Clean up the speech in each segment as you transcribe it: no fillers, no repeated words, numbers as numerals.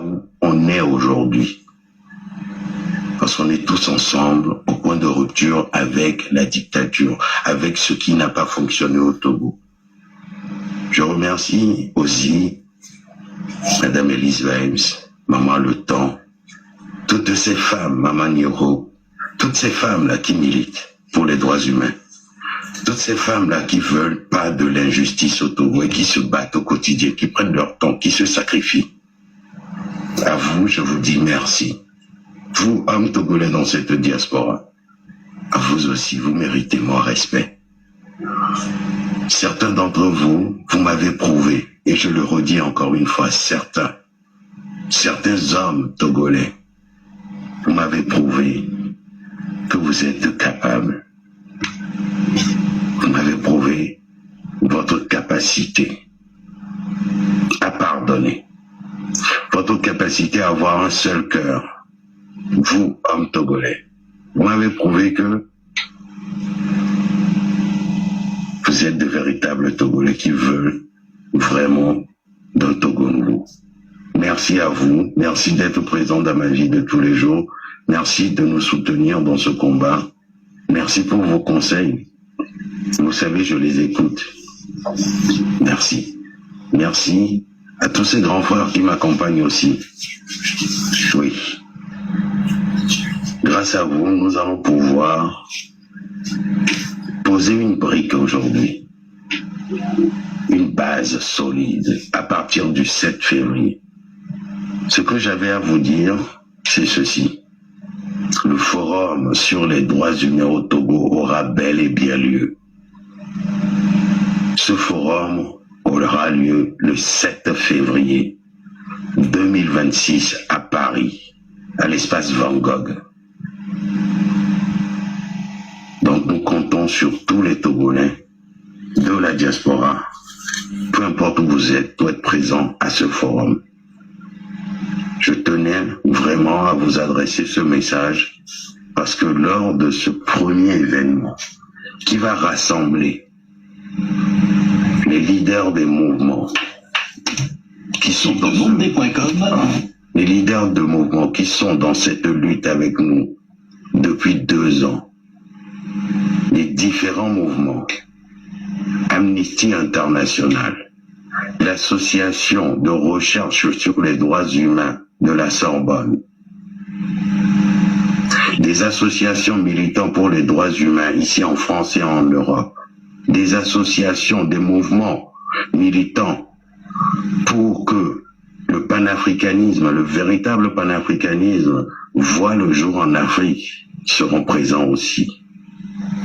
là où on est aujourd'hui. Parce qu'on est tous ensemble au point de rupture avec la dictature, avec ce qui n'a pas fonctionné au Togo. Je remercie aussi Madame Elise Weims, Maman Le Temps, toutes ces femmes, Maman Nyoro, toutes ces femmes-là qui militent pour les droits humains, toutes ces femmes-là qui veulent pas de l'injustice au Togo et qui se battent au quotidien, qui prennent leur temps, qui se sacrifient. À vous, je vous dis merci. Vous, hommes togolais dans cette diaspora, à vous aussi, vous méritez mon respect. Certains d'entre vous, vous m'avez prouvé, et je le redis encore une fois, certains hommes togolais, vous m'avez prouvé que vous êtes capables. Vous m'avez prouvé votre capacité à pardonner, votre capacité à avoir un seul cœur. Vous, hommes togolais, vous m'avez prouvé que vous êtes de véritables Togolais qui veulent vraiment d'un Togo nouveau. Merci à vous, merci d'être présent dans ma vie de tous les jours, merci de nous soutenir dans ce combat, merci pour vos conseils. Vous savez, je les écoute. Merci. Merci à tous ces grands frères qui m'accompagnent aussi. Oui. Grâce à vous, nous allons pouvoir poser une brique aujourd'hui, une base solide à partir du 7 février. Ce que j'avais à vous dire, c'est ceci. Le forum sur les droits humains au Togo aura bel et bien lieu. Ce forum aura lieu le 7 février 2026 à Paris, à l'espace Van Gogh. Donc nous comptons sur tous les Togolais de la diaspora, peu importe où vous êtes, pour être présents à ce forum. Je tenais vraiment à vous adresser ce message parce que lors de ce premier événement qui va rassembler les leaders des mouvements qui sont dans les leaders de mouvements qui sont dans cette lutte avec nous depuis 2 ans, les différents mouvements, Amnesty International, l'association de recherche sur les droits humains de la Sorbonne, des associations militantes pour les droits humains ici en France et en Europe, des associations, des mouvements militants pour que le panafricanisme, le véritable panafricanisme voit le jour en Afrique, seront présents aussi.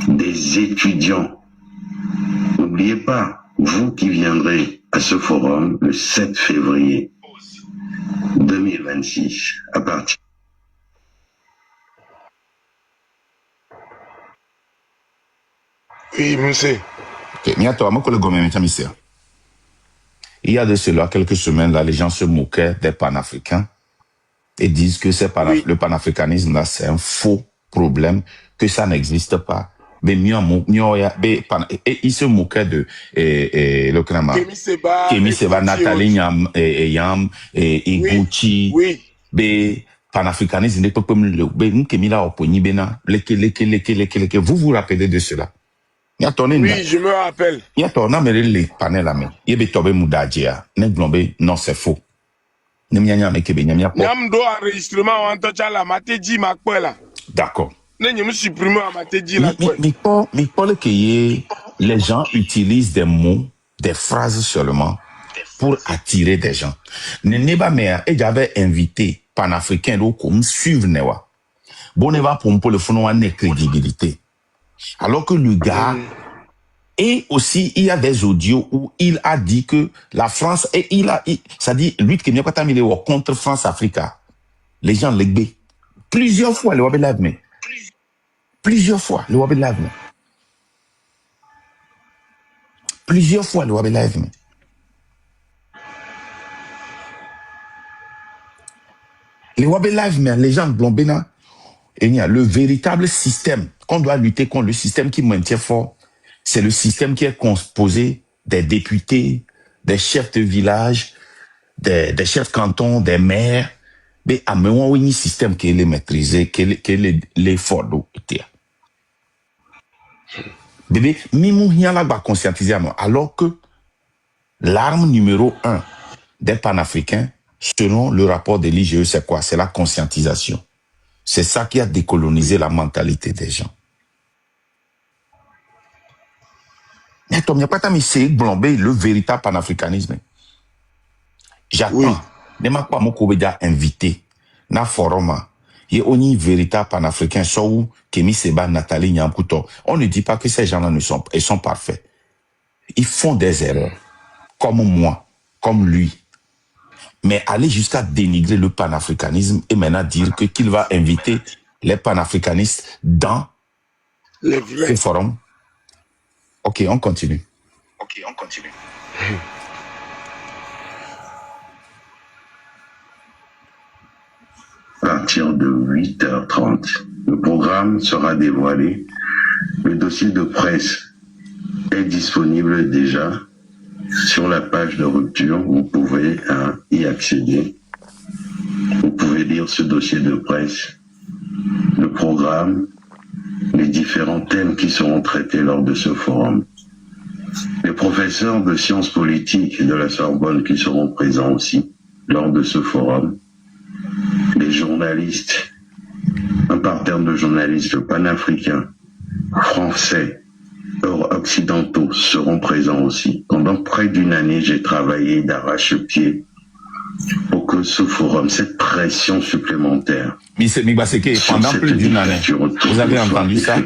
Des étudiants. N'oubliez pas, vous qui viendrez à ce forum le 7 février 2026, à partir Oui, monsieur. Il y a de cela quelques semaines, là, les gens se moquaient des panafricains et disent que le panafricanisme, là, c'est un faux problème, que ça n'existe pas. Mais et ils se moquaient de le Krama, Kémy Seba, Nathalie Yam, et Gucci, panafricanisme, vous vous rappelez de cela? Oui, je me rappelle. Non, c'est faux. D'accord. Les gens utilisent des mots, des phrases seulement pour attirer des gens. Et j'avais invité panafricain comme suivre Newa. Bon, Newa pour le fond, on a crédibilité. Alors que le gars, et aussi, il y a des audios où il a dit que la France, et ça dit, lui qui est contre France-Africa, les gens l'égbé. Plusieurs fois, le Wabi Live, mais. Plusieurs fois, le Wabi Live, mais. Plusieurs fois, le Wabi Live, mais. Les Wabi Live, mais les gens blombéna, et il y a le véritable système qu'on doit lutter contre, le système qui maintient fort, c'est le système qui est composé des députés, des chefs de village, des chefs cantons, des maires, mais à un système qui est maîtrisé, qui est l'effort d'eau. Bébé, mimou hiala ba conscientiser alors que l'arme numéro 1 des panafricains, selon le rapport de l'IGE, c'est quoi? C'est la conscientisation. C'est ça qui a décolonisé la mentalité des gens. Mais Tom, il n'y a pas tant de blomber le véritable panafricanisme. J'attends. Ne m'a pas mon comédien invité. Na forum. Il y a un véritable panafricain, Sou, Kémy Seba, Nathalie Nyamkuto. On ne dit pas que ces gens-là ils sont parfaits. Ils font des erreurs. Comme moi, comme lui. Mais aller jusqu'à dénigrer le panafricanisme et maintenant dire qu'il va inviter les panafricanistes dans le forum. Ok, on continue. À partir de 8h30, le programme sera dévoilé. Le dossier de presse est disponible déjà sur la page de rupture. Vous pouvez y accéder. Vous pouvez lire ce dossier de presse, le programme, les différents thèmes qui seront traités lors de ce forum. Les professeurs de sciences politiques de la Sorbonne qui seront présents aussi lors de ce forum. Les journalistes, un parterre de journalistes panafricains, français, occidentaux seront présents aussi. Pendant près d'une année, j'ai travaillé d'arrache-pied pour que ce forum, cette pression supplémentaire, pendant plus d'une année, vous avez entendu ça?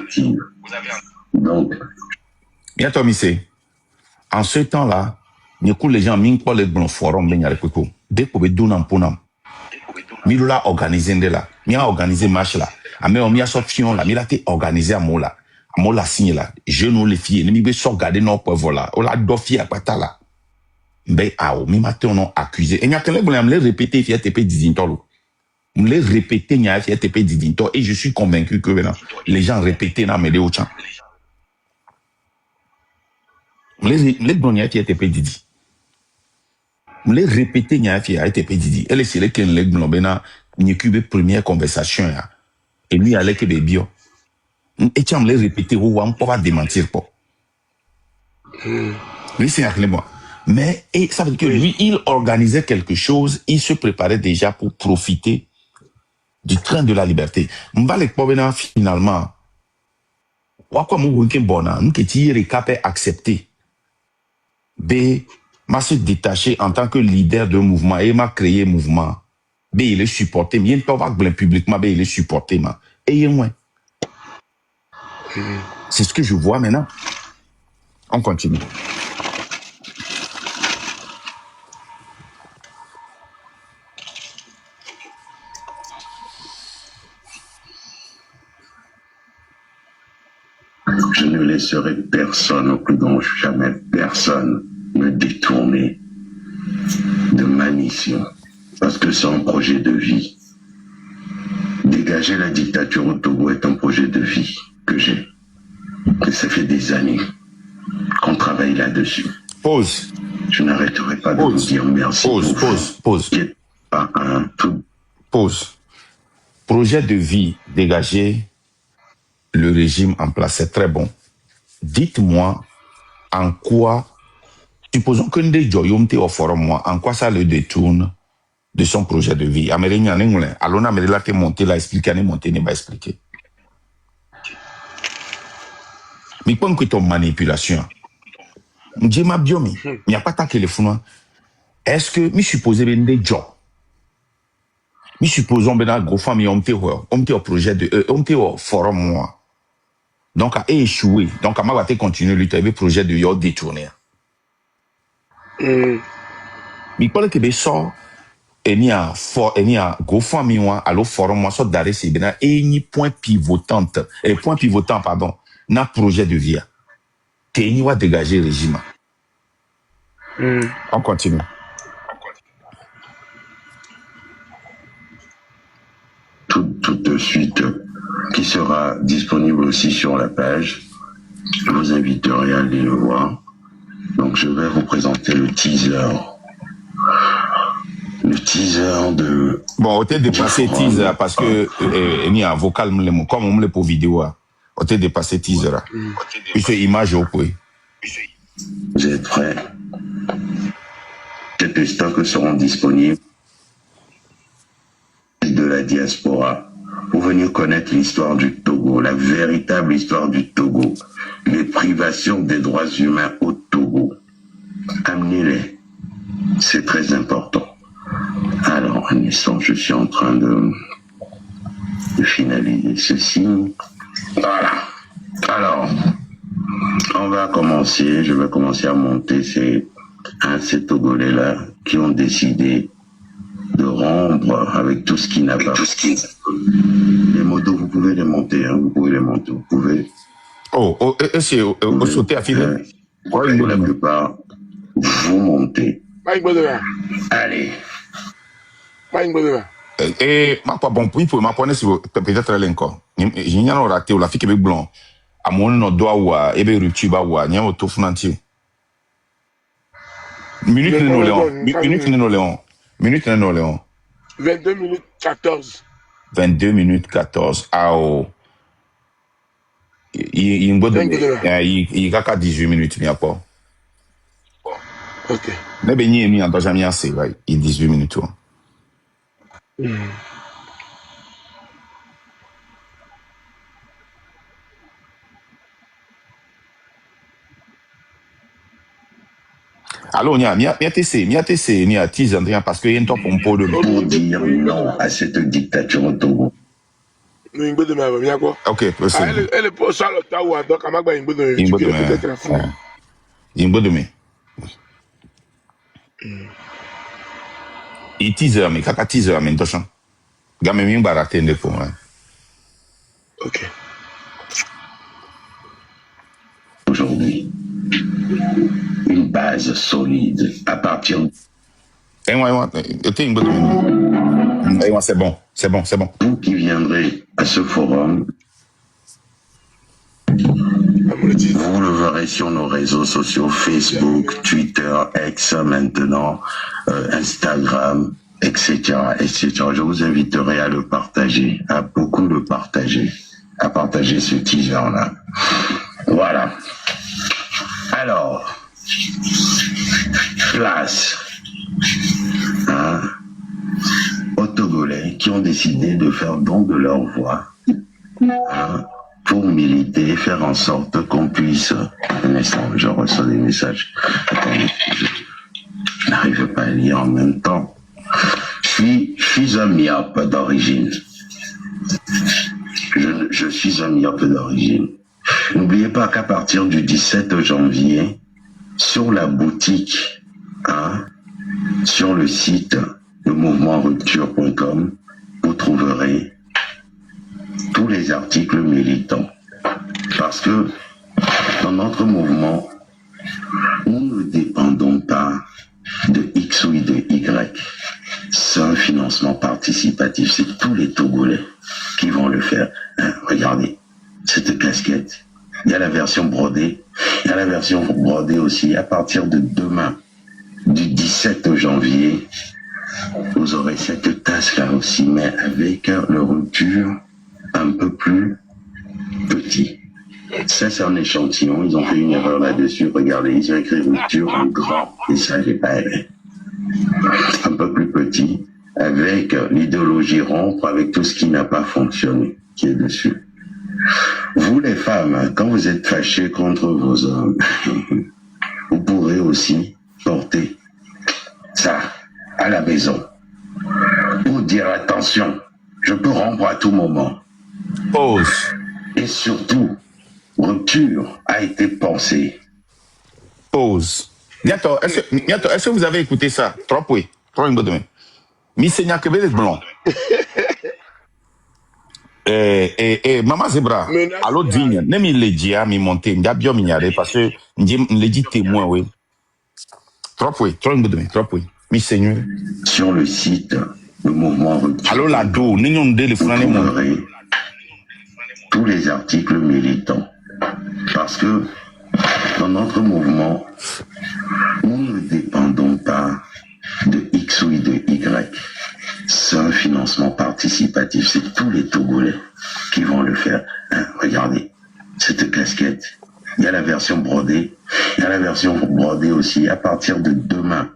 Donc, en ce temps-là, les gens pour le bon forum, dès que vous donnez un ponam, Miloula organisé là, mia organisé marche là, amé on mia sortion là, mila té organisé à mola signe là, je nous les filles, ne mi so garder non pour voilà, on la dofi à pata là. Ben ao, mi matin on accusé. Et nya kele me le répéter fi TP Didintolo. Me le répéter nya fi TP Didinto et je suis convaincu que maintenant les gens répéter na me de au champ. Les bonniers fi TP Didi. Les répéter nya fi a TP Didi. Elle c'est les ken les globena ni cube première conversation ya. Et lui allait que des bio. Et tu me les répéter ou on pas démentir pas. Lui c'est moi. Mais et ça veut dire que lui il organisait quelque chose, il se préparait déjà pour profiter du train de la liberté. M'balek pas finalement. Wa quoi mon week-end bona, nous que tu recapé accepté. B m'a se détaché en tant que leader de mouvement et m'a créé mouvement. B il est supporté, mais il pas va publiquement, B il est supporté ma. Et moi. C'est ce que je vois maintenant. On continue. Je ne laisserai personne, au plus grand jamais personne, me détourner de ma mission. Parce que c'est un projet de vie. Dégager la dictature au Togo est un projet de vie que j'ai. Et ça fait des années qu'on travaille là-dessus. Pause. Je n'arrêterai pas de vous dire merci. Pause. Pause. Projet de vie dégagé, le régime en place, c'est très bon. Dites-moi en quoi, supposons que nous joyomte au forum, moi, en quoi ça le détourne de son projet de vie. Américain, alors on a te monter là, expliquer, monter, ne pas expliquer. Mais quand que ton manipulation, je m'a bien mis, il n'y a pas tant que le fou. Est-ce que je supposé ben des jobs? Je supposons ben la grosse famille on te au projet de, on te au forum moi. Donc à échouer, donc à ma va te continuer lutter avec projet de yo détourner. Mais quand que ben sort et ni a gros famille moi allo forum moi sort d'arrêt c'est ben et ni point pivotant pardon. Na projet de vie que ni va dégager régime. On continue. Tout de suite, qui sera disponible aussi sur la page. Je vous inviterai à aller le voir. Donc je vais vous présenter le teaser. teaser de... Bon, on t'a dépassé teaser parce que il y a un vocal, comme on me l'a pour vidéo. On t'a dépassé teaser. Puis c'est image au point. Vous êtes prêts? Quelques stocks seront disponibles de la diaspora pour venir connaître l'histoire du Togo, la véritable histoire du Togo, les privations des droits humains au Togo. Amenez-les. C'est très important. Alors, un instant, je suis en train de finaliser ceci. Voilà. Alors, on va commencer. Je vais commencer à monter ces Togolais-là qui ont décidé de rompre avec tout ce qui n'a pas... Les motos, vous pouvez les monter. Hein, vous pouvez les monter. Vous pouvez... Oh, c'est au sauter à filer. Pour la plupart, vous montez. Allez. Et ma pas bon, il faut m'apprendre si vous peut-être encore. J'ai rien raté ou la fille qui est blanc. À mon nom doigt ou à ebe rupture ba ou à n'y a auto finantier. Minute non Léon. Minute non Léon. Minute non Léon. 22 minutes 14. 22 minutes 14. Ah oh. Il y a 18 minutes, il n'y a pas. Ok. Mais ben il y a dans jamais assez, right? Il 18 minutes. Alors, il y a teaser parce qu'il y a une top on peut de pour dire non à cette dictature au Togo. Ok, c'est elle est pour ça le Tawa donc à Magba Imbo de Imbo de il teaser mais kaka teaser mais attention. Gamme mi baraté ne pour moi. Ok. Aujourd'hui, une base solide à partir c'est bon. Vous qui viendrez à ce forum, vous le verrez sur nos réseaux sociaux, Facebook, Twitter, X maintenant, Instagram, etc., etc. Je vous inviterai à le partager, à beaucoup le partager, à partager ce teaser-là. Voilà. Alors, place aux Togolais qui ont décidé de faire don de leur voix pour militer, faire en sorte qu'on puisse... Un instant, je reçois des messages. Attendez, je n'arrive pas à lire en même temps. Je suis un myope d'origine. Je suis un myope d'origine. N'oubliez pas qu'à partir du 17 janvier, sur la boutique, sur le site de mouvementrupture.com, vous trouverez tous les articles militants. Parce que dans notre mouvement, nous ne dépendons pas de X ou de Y. C'est un financement participatif. C'est tous les Togolais qui vont le faire. Regardez, cette casquette. Il y a la version brodée. Il y a la version brodée aussi. À partir de demain, du 17 janvier, vous aurez cette tasse-là aussi, mais avec le rupture un peu plus petit. Ça, c'est un échantillon. Ils ont fait une erreur là-dessus. Regardez, ils ont écrit rupture en grand. Et ça, j'ai pas aimé. Un peu plus petit, avec l'idéologie rompre, avec tout ce qui n'a pas fonctionné, qui est dessus. Vous, les femmes, quand vous êtes fâchés contre vos hommes, vous pourrez aussi porter ça à la maison pour dire attention, je peux rompre à tout moment. Pause. Et surtout, rupture a été pensée. Pause. Niato, est-ce que vous avez écouté ça? Trop oui. Trop une bonne demain. Misenya Kebele blanc. Maman Zebra, allo digne, ne mi legia mi monter, m'ia bio mi nyare parce que m'di legi témoin oui. Trop oui, trop une bonne demain, trop oui. Misenya. Sur le site du mouvement rupture. Allo la do, n'ignon de le flaner mon. Tous les articles militants. Parce que dans notre mouvement, nous ne dépendons pas de X ou de Y. C'est un financement participatif. C'est tous les Togolais qui vont le faire. Hein, regardez, cette casquette. Il y a la version brodée. Il y a la version brodée aussi. À partir de demain,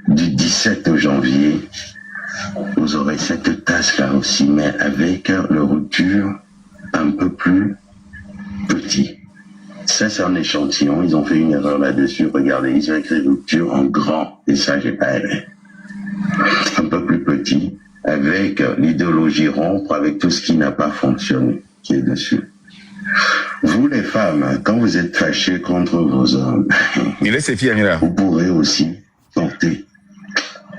du 17 janvier, vous aurez cette tasse-là aussi, mais avec le rupture un peu plus petit. Ça, c'est un échantillon. Ils ont fait une erreur là-dessus. Regardez, ils ont écrit rupture en grand. Et ça, j'ai pas aimé. Un peu plus petit, avec l'idéologie rompre, avec tout ce qui n'a pas fonctionné, qui est dessus. Vous, les femmes, quand vous êtes fâchés contre vos hommes, vous pourrez aussi porter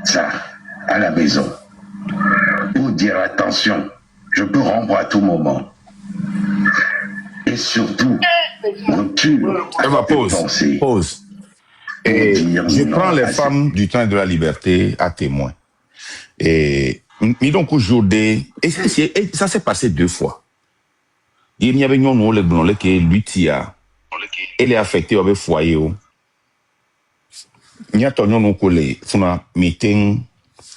ça à la maison pour dire attention, je peux rompre à tout moment. Et surtout, rupture. Eva, pause. Et je prends les femmes du train de la liberté à témoin. Et donc aujourd'hui, et ça s'est passé 2 fois. Il y avait une qui lui tia, elle est affectée avec foyer. Il y a ton collègue, funa meeting,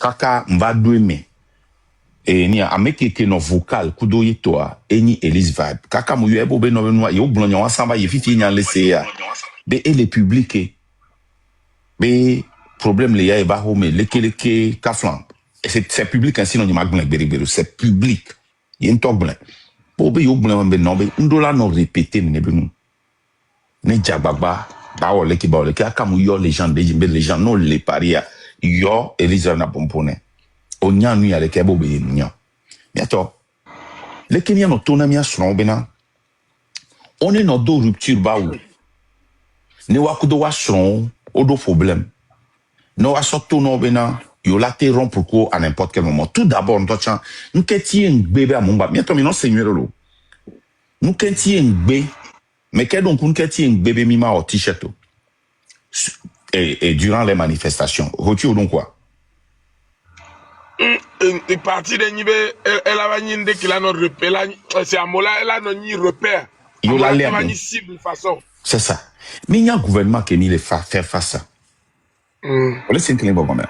kaka mbadoueme. Et ni a meke ke no vocal kudo yetoa eni Elise Vibe kaka mu yebo be no no yo blonyo asamba ye fifi nya lese ya be ele publique be problème le ya e ba home lekeleke kaflan c'est public ainsi non ma gblin beribero c'est public yen to gblin bo be yo gblin be no be ndola no répéter ne be nu ne jagbagba ba wo le ki aka mu yo les gens non les paria yo Elise na pompone onya nu ya leke bo be nya miato le kenya no tona mia sron bena on est no do rupture ba ou ne wa kudo wa sron o do problème no wa soto no bena yo la te rompre ko à n'importe quel moment tout d'abord on touch nketi ngbe ba mumba miato mi no seigneur lo nketi ngbe mais que donc nketi ngbe be mi ma o t-shirt et durant les manifestations rupture donc quoi Et parti de Nibe, elle a une de qu'il a notre repère, c'est à Mola, elle a notre repère. Il a l'air de cible façon. C'est ça. Mais il y a un gouvernement qui est faire face à ça. On laisse une clé bon même.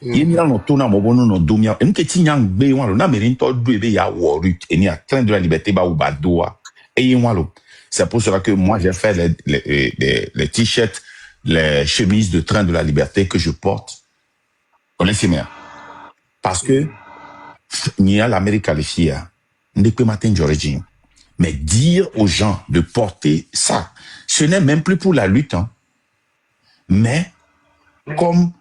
Il y a un tournant au bon nom domia. Et nous qui tignons bé walo na merin to do be ya worut et ni à train de la liberté ba ou badoa. Et walo. C'est pour cela que moi j'ai fait les t-shirts, les chemises de train de la liberté que je porte. On laisse bien. Parce que il y a l'Amérique qualifiée, ne peut matin d'origine. Mais dire aux gens de porter ça, ce n'est même plus pour la lutte, hein. Mais comme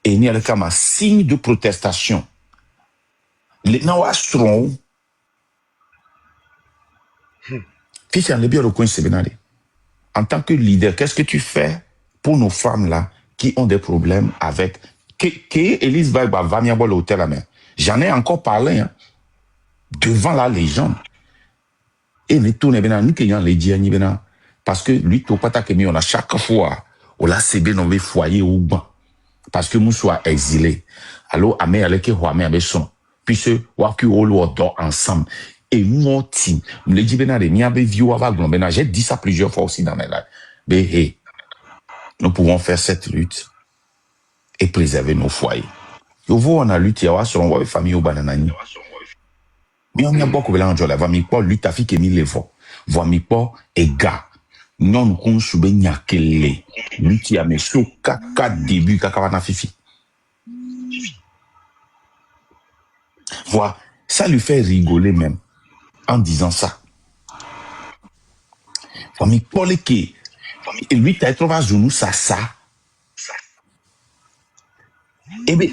il y a le cas un signe de protestation. Les Nawastron, en tant que leader, qu'est-ce que tu fais pour nos femmes là qui ont des problèmes avec Elise Vibe va venir à l'hôtel à main. J'en ai encore parlé hein, devant la légende. Et nous tournons bien nous qui les dire parce que lui tout pas que on a chaque fois on l'a CB dans les foyers au banc parce que nous soit exilés. Alors amé avec que roi avec son puisque wa que on dort ensemble et nous team les dit bien les mia be vieux avec glon j'ai dit ça plusieurs fois aussi dans mes lives. Mais hey, nous pouvons faire cette lutte et préserver nos foyers. Yo vo on a lutte ya sur on famille au bananani. Mais on a beaucoup de gens là, va mi pas lutte afike mi levo. Va mi pas ega. Non kon sube nyakele. Lutte ya me so kaka début kaka wana fifi. Voilà, ça lui fait rigoler même en disant ça. Va mi pas le que et lui t'as trouvé genou ça. Eh bien,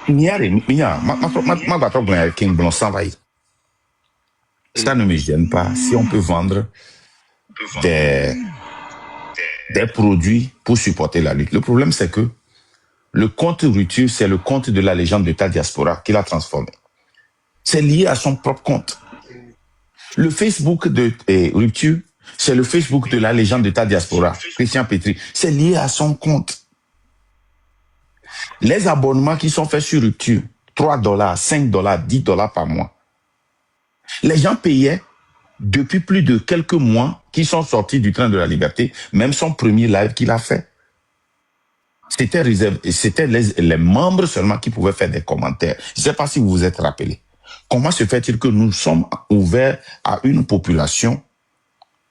ça ne me gêne pas si on peut vendre des produits pour supporter la lutte. Le problème, c'est que le compte Rupture, c'est le compte de la légende de ta diaspora qu'il a transformé. C'est lié à son propre compte. Le Facebook de Rupture, c'est le Facebook de la légende de ta diaspora, Christian Petri. C'est lié à son compte. Les abonnements qui sont faits sur Rupture, $3, $5, $10 par mois. Les gens payaient depuis plus de quelques mois qui sont sortis du train de la liberté, même son premier live qu'il a fait. C'était réservé, c'était les membres seulement qui pouvaient faire des commentaires. Je ne sais pas si vous vous êtes rappelé. Comment se fait-il que nous sommes ouverts à une population,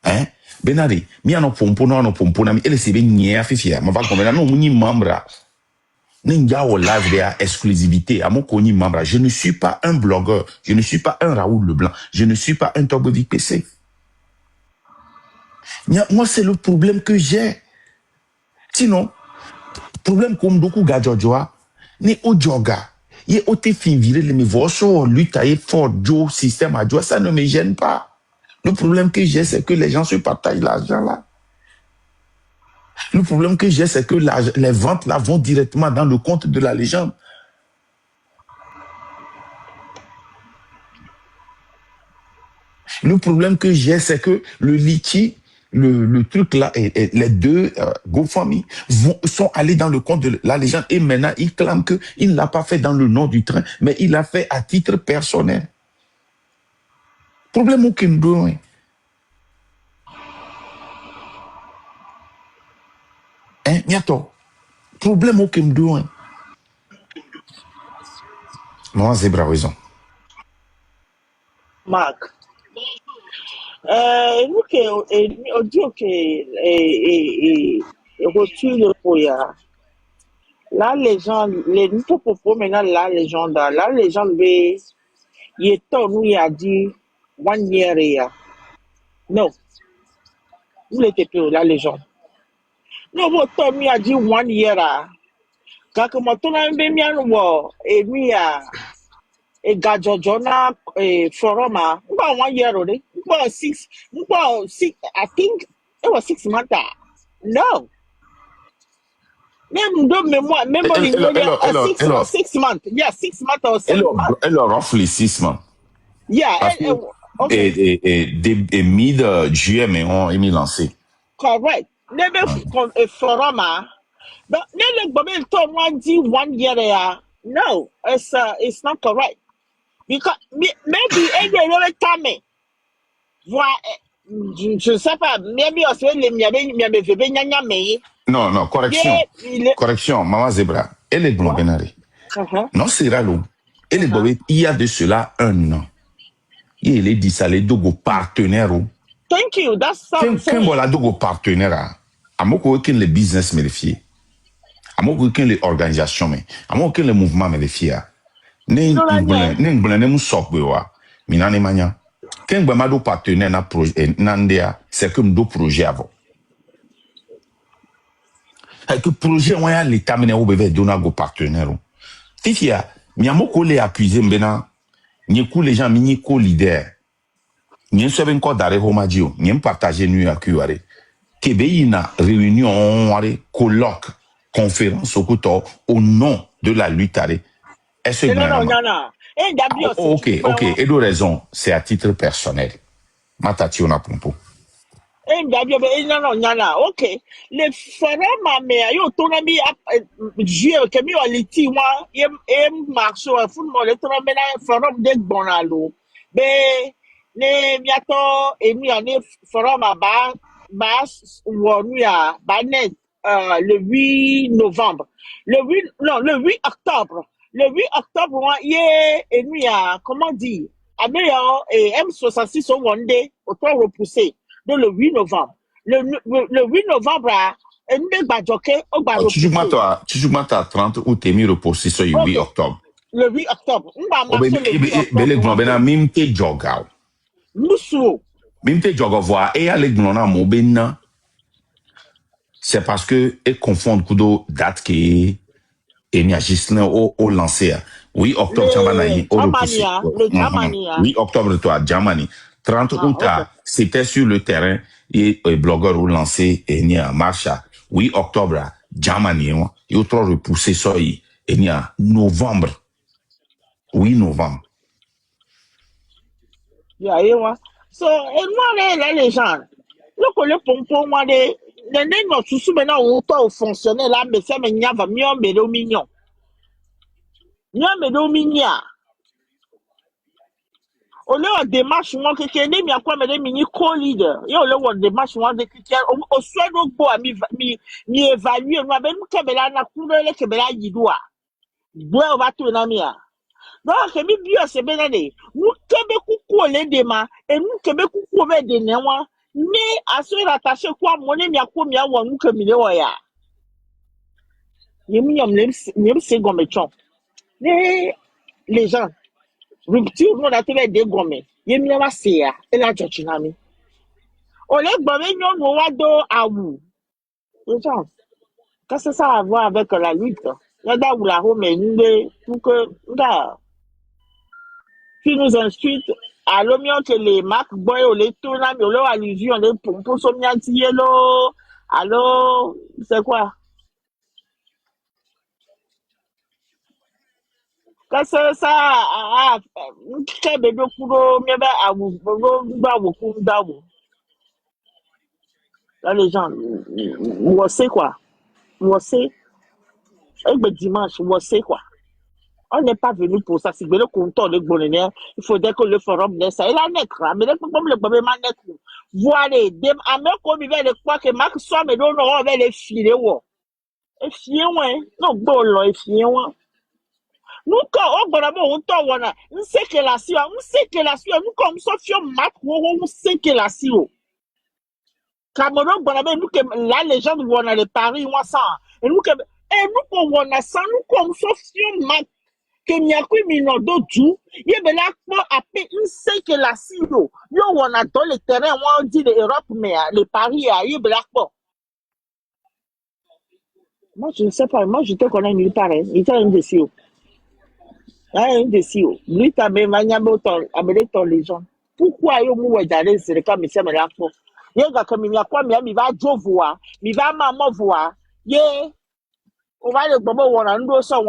hein? Benari, mi ano pompo na mi ele sebe nyea fifia, ma va combien non ni membre. Ninja au live de exclusivité à mon connu membre. Je ne suis pas un blogueur, je ne suis pas un Raoul Leblanc, je ne suis pas un Tobovic PC. Moi c'est le problème que j'ai. Sinon, problème comme beaucoup gadjojoa, ni ojoga. Ye ote fin viré le me vosso lutte à fort jo système à jo, ça ne me gêne pas. Le problème que j'ai, c'est que les gens se partagent l'argent là. Le problème que j'ai, c'est que les ventes là vont directement dans le compte de la légende. Le problème que j'ai, c'est que le litchi, le truc là, et les deux GoFundMe sont allés dans le compte de la légende et maintenant il clame qu'il ne l'a pas fait dans le nom du train, mais il l'a fait à titre personnel. Problème aucun doigt. Hein, bientôt. Problème aucun doigt. Maman Zebra raison. Marc. Audio que rotule pour ya. La légende, les nouveaux propos maintenant la légende il est temps nous y a dit 1 year ya. Non, vous l'êtes plus la légende. Non, vous temps nous y a dit 1 year là. Quand que moi tout le monde bien nous et nous ya et gadjojona et forum about 1 year already. About 6, I think it was 6 months. No. Même de mémoire, même au niveau de 6 months. Yeah, 6 months or 7 months. Elle roughly 6 months. Yeah, okay. Et mid-juillet, mais on est mis lancé. Correct. Maybe forum, but then the told 1 year. No, it's not correct. Because maybe every time, je ne sais pas, maybe aussi Non, correction, Maman Zebra. Elle est blonde, non, c'est ralo. Elle est blonde. Il y a de cela 1 an. Il est dit ça, les deux partenaires. Thank you, that's something. Quand voilà deux partenaires, à moi que les business vérifiés, à moi que les organisations, à moi que les mouvements vérifiés. Ne sokbewa minane manya ken gba mado partenaire na projet nandea c'est comme do projet avant et que projet on ya l'état mena obeve dona go partenaire tifia miamoko les accuser mbena nyeku les gens mini co leader nyen so ben ko dare homadio nyen partager nu akuare kebeina réunion ware colloque conférence au nom de la lutte aré. Non. Ok. Et de raison, c'est à titre personnel. Matati on a pompo. Non. Ok. Le forum, mais yo tourne mi juillet que mi oliti moi marche au fond le tourne na forum de bonalo. Be ne biato et mi ane forum ba wonu ya ba net le 8 novembre. Le 8 octobre. Le 8 octobre, et nous, comment dire, à meilleur, et M66 au Wandé, autant repoussé, de le 8 novembre. Le 8 novembre, et nous, au bar repoussé. Tu joues 30 août, et mis repoussé sur le 8 octobre. Le 8 octobre. On va marcher le 8 octobre. Mimte joga. Moussou. Mimte joga voix, et avec mon amour, c'est parce que, et confondent kudo date qui et ni a Gislain au lancé. Oui, octobre, Jamani, au repoussé. Oui, octobre, toi, Jamani. 30 août, c'était sur le terrain et blogueur au lancé et ni a marche. Oui, octobre, Jamani, et autre repoussé, ça et ni a novembre. Oui, novembre. So, et moi, les gens, le pompon, moi, les gens qui sont maintenant au fonctionnaire là, mais ça, mais il y a mieux, mais le mignon. au lieu de démarche moi que ne mi akwa me de mini co-leader yo le wo démarche moi de que au soit no bo mi évaluer no be mu kebela na ku le kebela yidua bo o ba to na mi a donc mi bio se benade mu kebe kuku le de ma e mu kebe kuku be de ne wa ni aso rattaché kwa mo ne mi akwa mi awo mu ke mi le wo ya yemi yam nem se gomechon les gens rupture no da tebe de gome yemi na se ya e la jochinami o le gbo me nyon wo wa do awu les gens qu'est-ce que ça a à voir avec la lutte là où la home est pour que là qui nous insulte à l'omion que les marques boy au le tourna mais le allusion les pour sommianti yellow allô c'est quoi qu'est-ce que ça a que be do kuro me ba awu ba wo ku dawo là les gens moi c'est quoi moi c'est le dimanche moi c'est quoi. On n'est pas venu pour ça. Si vous voulez qu'on tourne le bonheur, il faudrait que le forum naisse. Il a naître. Mais comme le problème est naître. Voilà. À même comme il va le croire que Marc soit, mais non, on va les filer. Et fier, ouais. Non, bon, là, et fier, ouais. Nous, quand on va on tourne, on sait que la scie, nous, comme ça, fier Marc, on sait que la scie. Cameroun, nous, là, les gens, nous, on a les paris, on ça. Et nous, on a ça, nous, comme ça, fier Marc. Que nyakui minodo du yebe la po ape inse que la silo yo on a dans le terrain on dit l'Europe mais les paris à yebe la po moi je ne sais pas moi je te connais nulle part il était un de sio lui t'as même nyambo ton amele ton les gens pourquoi yo mu wajale c'est comme monsieur me la po yega comme nyakwa mi va jovoa mi va maman voir ye on va le bobo on a ndo ça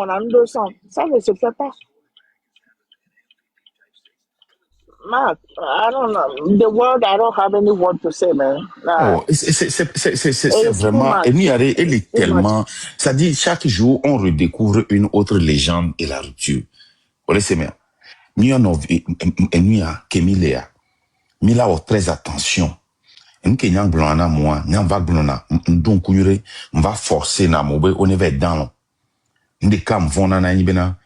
ça ne se fait pas. Mark, I don't know. The word, I don't have any word to say, man. Nah. Oh, c'est It's too vraiment, much. et elle est It's too much. tellement, ça dit, chaque jour, on redécouvre une autre légende et la rupture. Vous laissez bien. Nous, Kemilea, Mila, oh, très attention. Nous, Kenyang Blana, moi, Nyamba Blana, donc, on va forcer, na, mobe, on est dans, nous, kam, vona, na, ibena,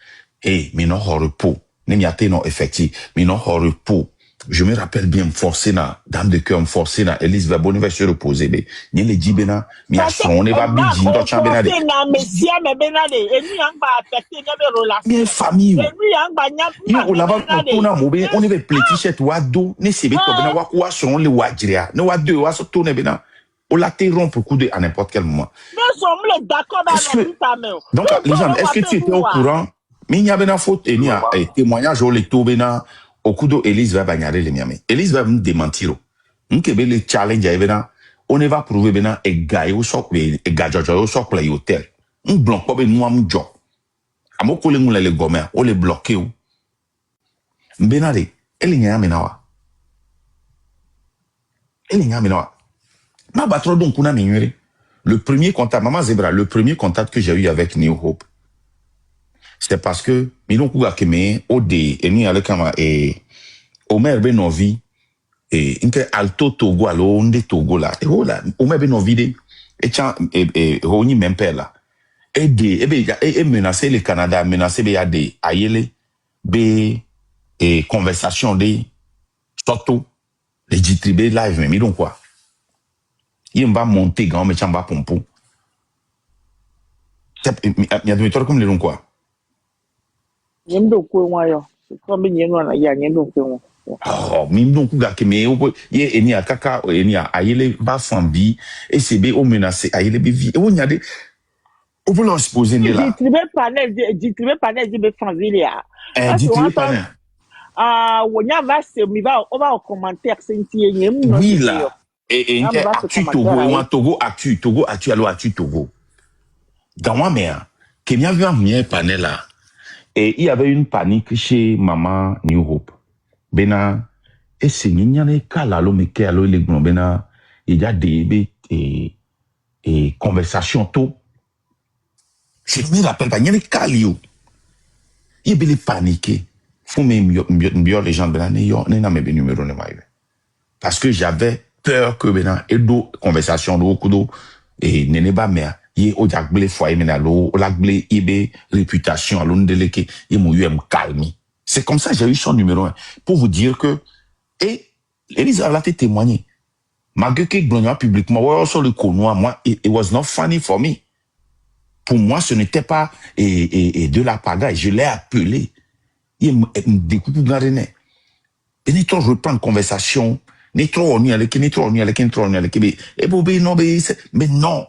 mais non, au repos. Nemiate, non, effectif, mais non, au repos. Je me rappelle bien, me forcer na, dame de cœur, me forcer na, Elise va bonne, va se reposer, mais, n'y le dit, bena, mi a son, on va bidji, dans champ, bena, Messia, mais benade, et nous, on va affecter nos relations. bien famille, Et nous, on va yo on lava tona mobe on est petit chet wa do ne sebe to bena wa son le wajria ne wa do wa so to ne bena on la te rompre coup de à n'importe quel moment. Nous sommes d'accord avec ta mère. Donc les gens, est-ce que tu étais au courant mais il y a bena faute et il y a témoignage au le to bena au coup de Elise va bagnare le miami Elise va me démentir nkebe le challenge ya bena on ne va prouver bena e gaay au sok e gajojo au sok play hotel un blanc ko be nous am job amoko le ngule le gomer o le bloquer ou Benade, elle n'y a menawa. Elle n'y a menawa. Ma batro donc kuna mignure. Le premier contact, Maman Zebra, le premier contact que j'ai eu avec New Hope, c'était parce que, milon kuga keme, ode, et ni ale kama, et, Omer Benovi, et, inte alto Togo, alo, onde Togo la, et oh là, Omer Benovi de, et chan, et, roni même père là. Et de, et menacer le Canada, menacer be yade, ayele, be, et conversation de surtout les distribuer live mais donc quoi il va monter grand mais chamba pompo il y a des comme les donc quoi Nyendo ko wa yo. Comme nyendo na ya nyendo ko. oh même donc gars que mais il y a kaka il y a ayele ba fambi et c'est be au menacer ayele be vie on y a des on peut leur exposer là Distribuer panel de be famille ya. distribuer panel Wonya va se mi va on va en commentaire sentir nyem no. oui là et actu Togo actu alors actu Togo dans moi mais que bien vu un panel là et il y avait une panique chez maman New Hope bena et c'est nya ne kala lo me ke alo le gbon bena il y a des et conversation tout je me rappelle pas nya ne kalio il be paniqué faut me les gens ben ne na me numéro ne maïve. Parce que j'avais peur que ben et do conversation do kudo et nene ba mea ye o jakble foyer mena lo o lakble ibe réputation à l'ondeleke et mon UM calme. C'est comme ça que j'ai eu son numéro 1 pour vous dire que et Elisa a été témoigné. Malgré que Blogna publiquement, sur le connois, moi, it was not funny for me. Pour moi, ce n'était pas de la pagaille. Je l'ai appelé. Il me découpe de garder. Et ni trop reprendre conversation, ni trop on y avec, ni trop on y avec, ni trop on y avec. Et Bobé, non, mais non.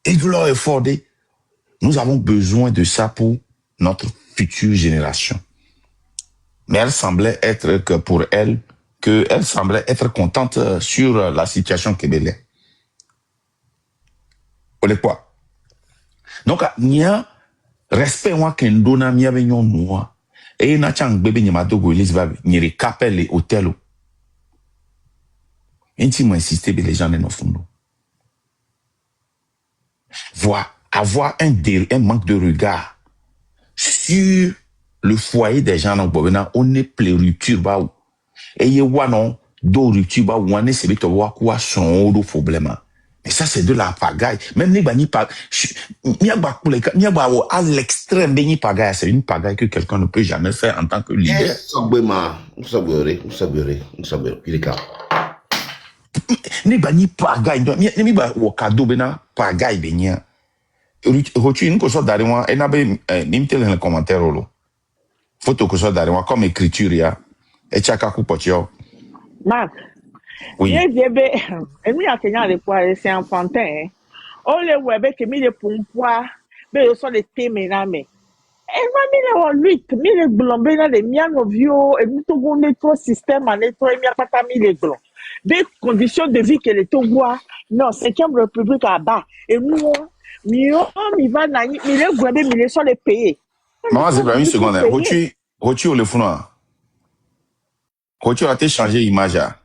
Et de leur effort, nous avons besoin de ça pour notre future génération. Mais elle semblait être que pour elle, qu'elle semblait être contente sur la situation québécoise. Olé quoi? Donc, il y a respect moi qu'un donna mi avait yon moi. Et na chang bébé ni madogo Elizabeth ni recapel les hôtels. Inti m'a insisté les gens ne font. Avoir un manque de regard sur le foyer des gens dans Bobena, on est plein rupture ba ou. Et y a non do rupture ba ou on est c'est wa quoi son do problème. Mais ça c'est de la pagaille. Même les bani pas à l'extrême bani pagaille, c'est une pagaille que quelqu'un ne peut jamais faire en tant que leader. Ni bani pagaille, ni ba wo cadeau bena pagaille benya. Rotu une chose d'aller moi et n'abe n'imte dans les commentaires là. Photo que ça d'aller moi comme écriture ya et chaka ku potio. Marc, Oui. et nous a Kenya les poids c'est enfantin. On les web que mi les pompois, mais ils sont les téménamés. Et moi mi les 8, mi les blombés dans les miens vieux et nous tout nettoie système en nettoie mi a pas mi les glons. Des conditions de vie que les Togois, non, 5e République à bas. Et nous, mi va na mi les grabé mi les sont les payés. Maman c'est pas une seconde. Rotu au le fond. Rotu a été changé image à.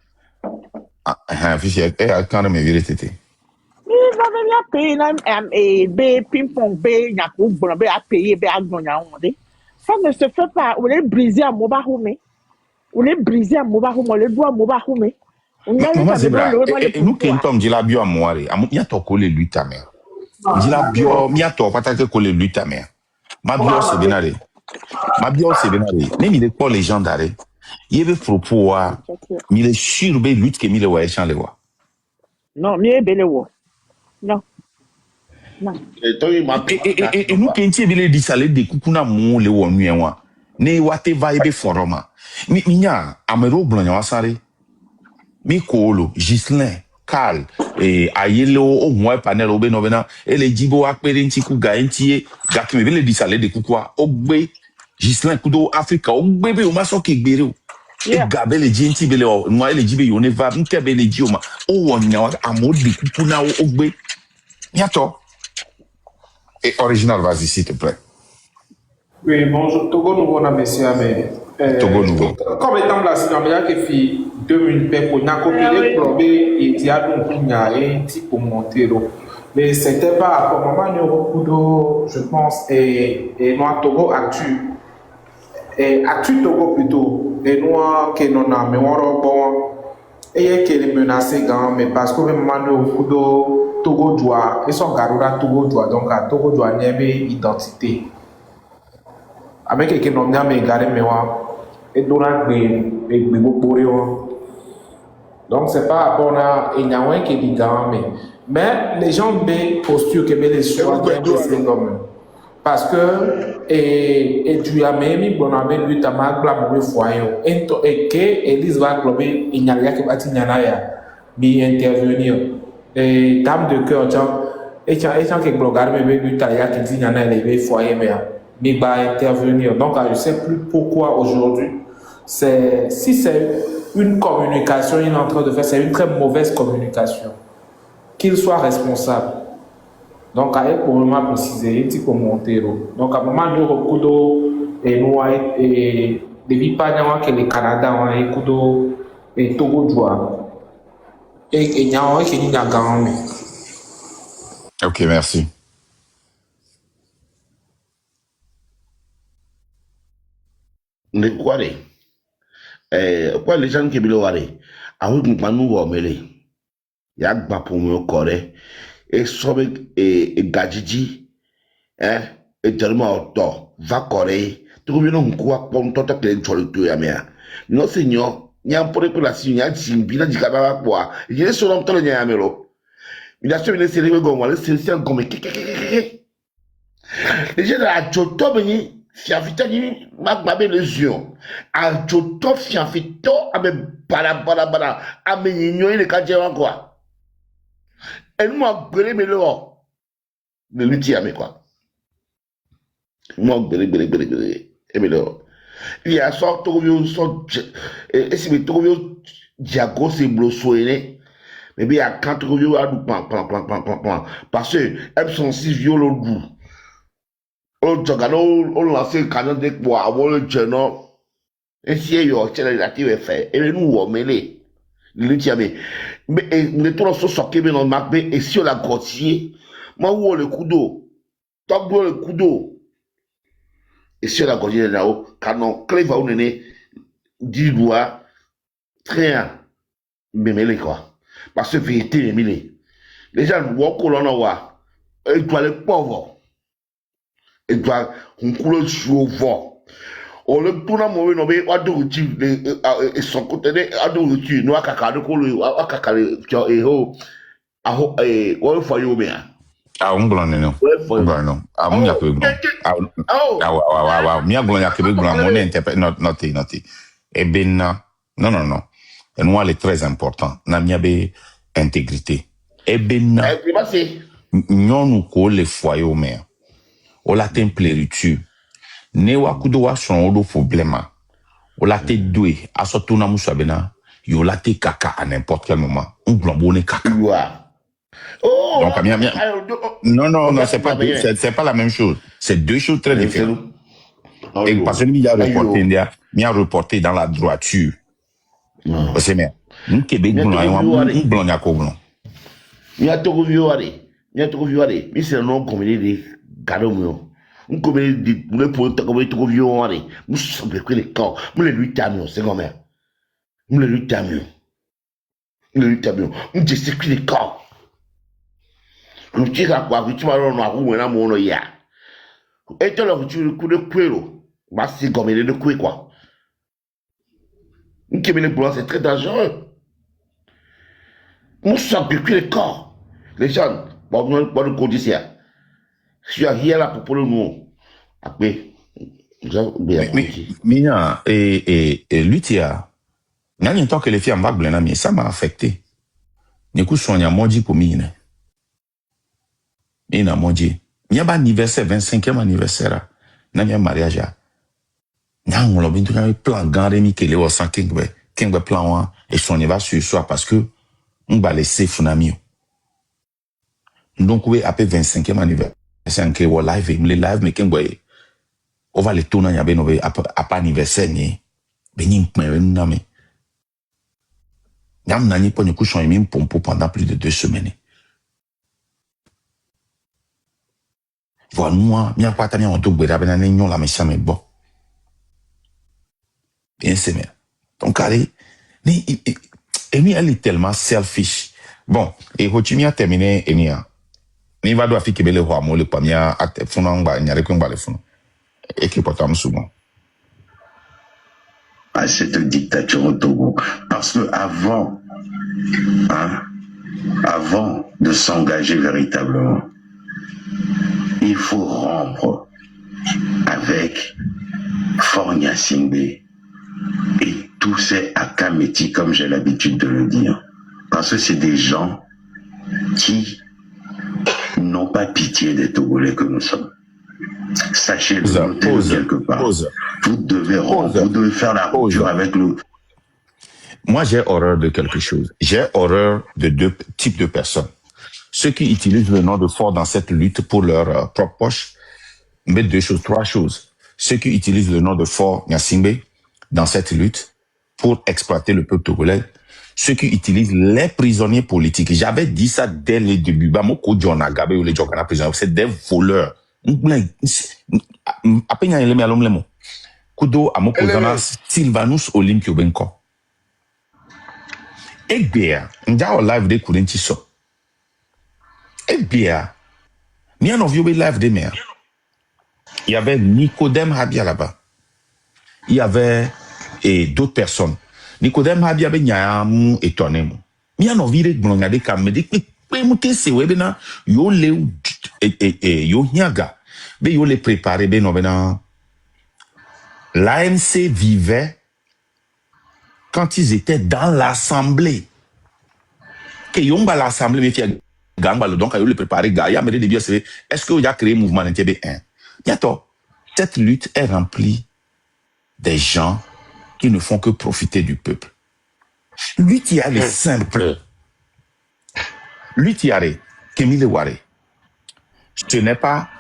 Ah, fichier quand même vérité. Mi va venir payer na B ping-pong B nyako blambé à payer B à gagner on. Ça ne se fait pas. On est brisé à Mobahoumé. On est brisé à Mobahoumé. On les doit à Mobahoumé. Maman c'est vrai. Et nous qui sommes dit la bio à moi, il y a ton collé lui ta mère. Dit la bio, il y a ton patate collé lui ta mère. Ma bio c'est bien allé. Ma bio c'est bien allé. Même il est pas légendaire. Il y avait propos à il est sûr be lutte que mille ouais champ les voix. Non, mi est belé wo. Non. Non. Et nous qui étions les dissalés de kukuna mou le wo nué wa. Ne wate va ebe foroma. Mi nya amero blanc wa sare. Mi kolo Gislin Carl et ayelo au moins panel obe novena et les jibo akpere ntiku ga ntie ga ki me le dissalé de kukwa ogbe Gislin kudo Africa ogbe be o maso ke gbere o. E gabe le jinti bele o moi le jibe yo ne va nkebe le jioma o wonya amodi kukuna ogbe. Yato. Et original, vas-y, s'il te plaît. Oui, bonjour. Togo Nouveau, na monsieur, mais. Togo Nouveau. Comme étant la situation, il y a 2000 personnes, il y a copié probé et il y a un petit pour monter. Mais c'était pas à moment, il y a beaucoup de, je pense, et moi, Togo Actu. Et Actu Togo plutôt. Et nous, qui nous a mais on bon. Et qui est menacé, mais parce que même moi, nous, beaucoup de. Togo doit, ils sont garous Togo doit, donc à Togo doit n'y avoir identité. Avec quelqu'un qui n'a pas gardé mais et donc donc c'est pas rapport à il y a un qui dit mais les gens posture que les choix parce que et tu as même bon avec lui ta magla mauvais foyer et que Elise va glober il n'y a rien qui va t'y intervenir. Et dame de cœur, et quand quelqu'un blogueur me veut lui tailler qui dit qu'il y en a élevé foyer mais va intervenir. Donc je ne sais plus pourquoi aujourd'hui. Si c'est une communication, il est en train de faire, c'est une très mauvaise communication. Qu'il soit responsable. Donc avec pour moi préciser, il dit pour monter. Donc à un moment nous recoudons et nous et depuis pas que le Canada on a recoudons et Togo doit. Ok, merci. ne quoi quoi les gens qui me l'ont ah oui qu'on nous voit mêler y'a pas pour me correr et somme et gadjiji hein et tellement auto va correr tout le monde quoi pour toi t'as que tu le ya mea non seigneur n'y a pas de place n'y a bien dit kababa quoi il est sur l'entendre n'y a melo il a suivi les séries comme c'est un comme les gens à Joto beni fiafita ni magbabe les yeux à Joto fiafito abe bala abe nyinyo ile kajewa quoi et nous a brûlé mais là de l'outil à quoi moi brûlé et mais là il y a sorte et si me trouve diago c'est blosoé mais bien quand trouve à plan parce que elles sont si violents au goût on jogano on lance canon de bois avant le jeune et si il y a telle la tire fait et nous on mêlé l'outil à mais les trois sont sortis mais on marque et si on la grossier moi où le coup d'eau top le coup d'eau et si on la grossier là-haut canon clé va où n'est dit doigt très mais mêlé quoi parce que vérité est mêlé les gens voient qu'on en a et doit les pauvres et doit on coule sur vent on le tourne mauvais non mais à deux et son côté à deux nous à caca de coule à caca et ho et on fait yo bien ah on glane non non ah mon yakwe glane ah mi glane yakwe glane mon interprète noté et ben non et nous elle est très important na mi abe intégrité et ben nous ko le foyer au maire o la tem pleritu ne wa kudo wa son odo problema o la te doué asoto na muso abena yo la te kaka à n'importe quel moment on glombo ne kaka oh donc non c'est pas la même chose c'est deux choses très différentes et parce que il a reporté dans la droiture c'est bien nous Québec nous blanc ya ko blanc il y a tout violé mais c'est non comme il Galomio, un comme le point comme trop violent, nous sommes que les corps, nous les luttons, c'est comme ça. Nous les luttons, nous disséquons les corps. Nous tirons à quoi, tu vas dans la roue et la mono ya. Et tu leur tu le coup de cuero, bah c'est comme il est de coué quoi. Nous qui les blancs, c'est très dangereux. Nous sommes que les corps. Les gens, bon, nous conditions. Je suis arrivé là pour le mot. Après, Mina, et Lutia, il y a un temps que les filles en bas, mais ça m'a affecté. N'y coup, soigna maudit pour mine. Mina maudit. Il y a un anniversaire, 25e anniversaire. Il y a un mariage. Il y a un plan, gardé, qui est au 5e plan, et son va sur soi parce que on va laisser Funamio. Donc, oui, après 25e anniversaire. C'est un qui est live, les live, mais qu'un boy, on va les tourner, il y a pas anniversaire, ni, ben, ni, mais, Yam nani pas une couche en émime pompo pendant plus de 2 semaines. Voilà, moi, mia pas tani en tout bera ben nyon la messia mais bon. Bien c'est bien. Donc allez, Emi elle est tellement selfish. Bon, et Hochimi a terminé Enia. Ni va doit faire que le roi mo le premier acte fondant ba nyare ko ngba le fond. Et qui portam souvent. À cette dictature au Togo. Parce que avant de s'engager véritablement, il faut rompre avec Fornia Singbe et tous ces Akameti, comme j'ai l'habitude de le dire. Parce que c'est des gens qui n'ont pas pitié des Togolais que nous sommes. Sachez-le, notez-le quelque part. Vous devez rompre, vous devez faire la rupture avec le... Moi, j'ai horreur de quelque chose. J'ai horreur de 2 types de personnes. Ceux qui utilisent le nom de fort dans cette lutte pour leur propre poche, mais 3 choses. Ceux qui utilisent le nom de fort Nyasimbe dans cette lutte pour exploiter le peuple togolais. Ceux qui utilisent les prisonniers politiques. J'avais dit ça dès le début. C'est des voleurs. kudo amokozana Sylvanus Olympio benko egbea nja o live de kurenti so egbea ni anovio be live de mer. Il y avait Nicodème Habia là-bas. Il y avait d'autres personnes. Nicodème Habia ben yamu étonné mo. Mi an envie de blongade kam me dit pe mouté se webena yo le yo nyaga. Be yo le préparer ben novena. L'ANC vivait quand ils étaient dans l'assemblée. Que yomba l'assemblée me fait gamba donc yo le préparer ga ya me dit bien c'est est-ce que y a créé mouvement NTB 1. Bientôt, cette lutte est remplie des gens qui ne font que profiter du peuple. Lutte y a les simples. Lutte y a les Kémile Ware. Ce n'est pas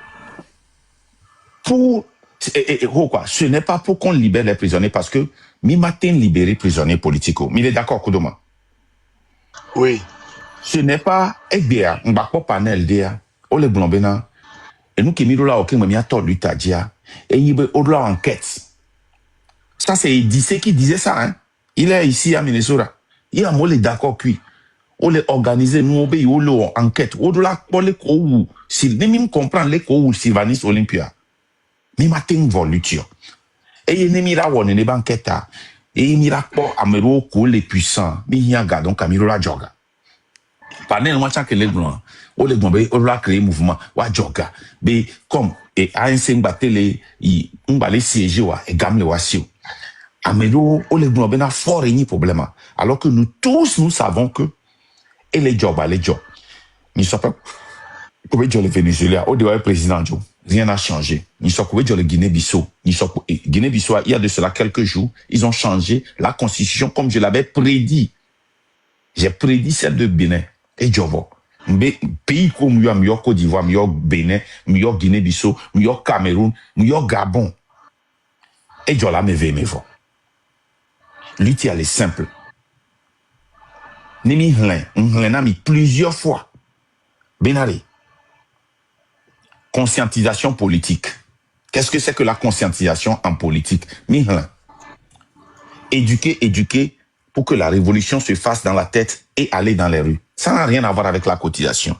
pour ce n'est pas pour qu'on libère les prisonniers parce que mi matin libérer prisonniers politiques. Il est d'accord Koudoma. Oui. Ce n'est pas Egbea, Mbako panel dia, Ole Blombena. Et nous qui mirons là aucun moment à lutte à dia et il y a au-delà enquête. Ça c'est Dissé qui disait ça hein. Il est ici à Minnesota. Il a molé d'accord cuit. On les organisé nous obéir au lot enquête au-delà pour les coups s'il même comprendre les coups Sylvanus Olympia. Mi matin voluture. Et il n'émira won ne banquette et il mira pas amero ko les puissants. Mi yaga donc amiro la joga. Panel moi chaque les blancs. On les bombe on l'a créé mouvement wa joga. Mais comme et ANC batele i on va les siéger wa et gamle wa sio. Amero on les bombe na fort ni problème. Alors que nous tous nous savons que et les jobs. Nous sommes pas comme le Venezuela, au dehors président Joe. Rien n'a changé. Nous sommes comme le Guinée-Bissau. Guinée-Bissau, il y a de cela quelques jours, ils ont changé la constitution comme je l'avais prédit. J'ai prédit celle de Bénin et Djovo. Mais pays comme Mio Côte d'Ivoire, Mio Bénin, Mio Guinée-Bissau, Mio Cameroun, Mio Gabon. Et Djola me veut me voir. Lutte elle est simple. Nimi Hlen a mis plusieurs fois. Benare. Conscientisation politique. Qu'est-ce que c'est que la conscientisation en politique? Mihlen. Éduquer pour que la révolution se fasse dans la tête et aller dans les rues. Ça n'a rien à voir avec la cotisation.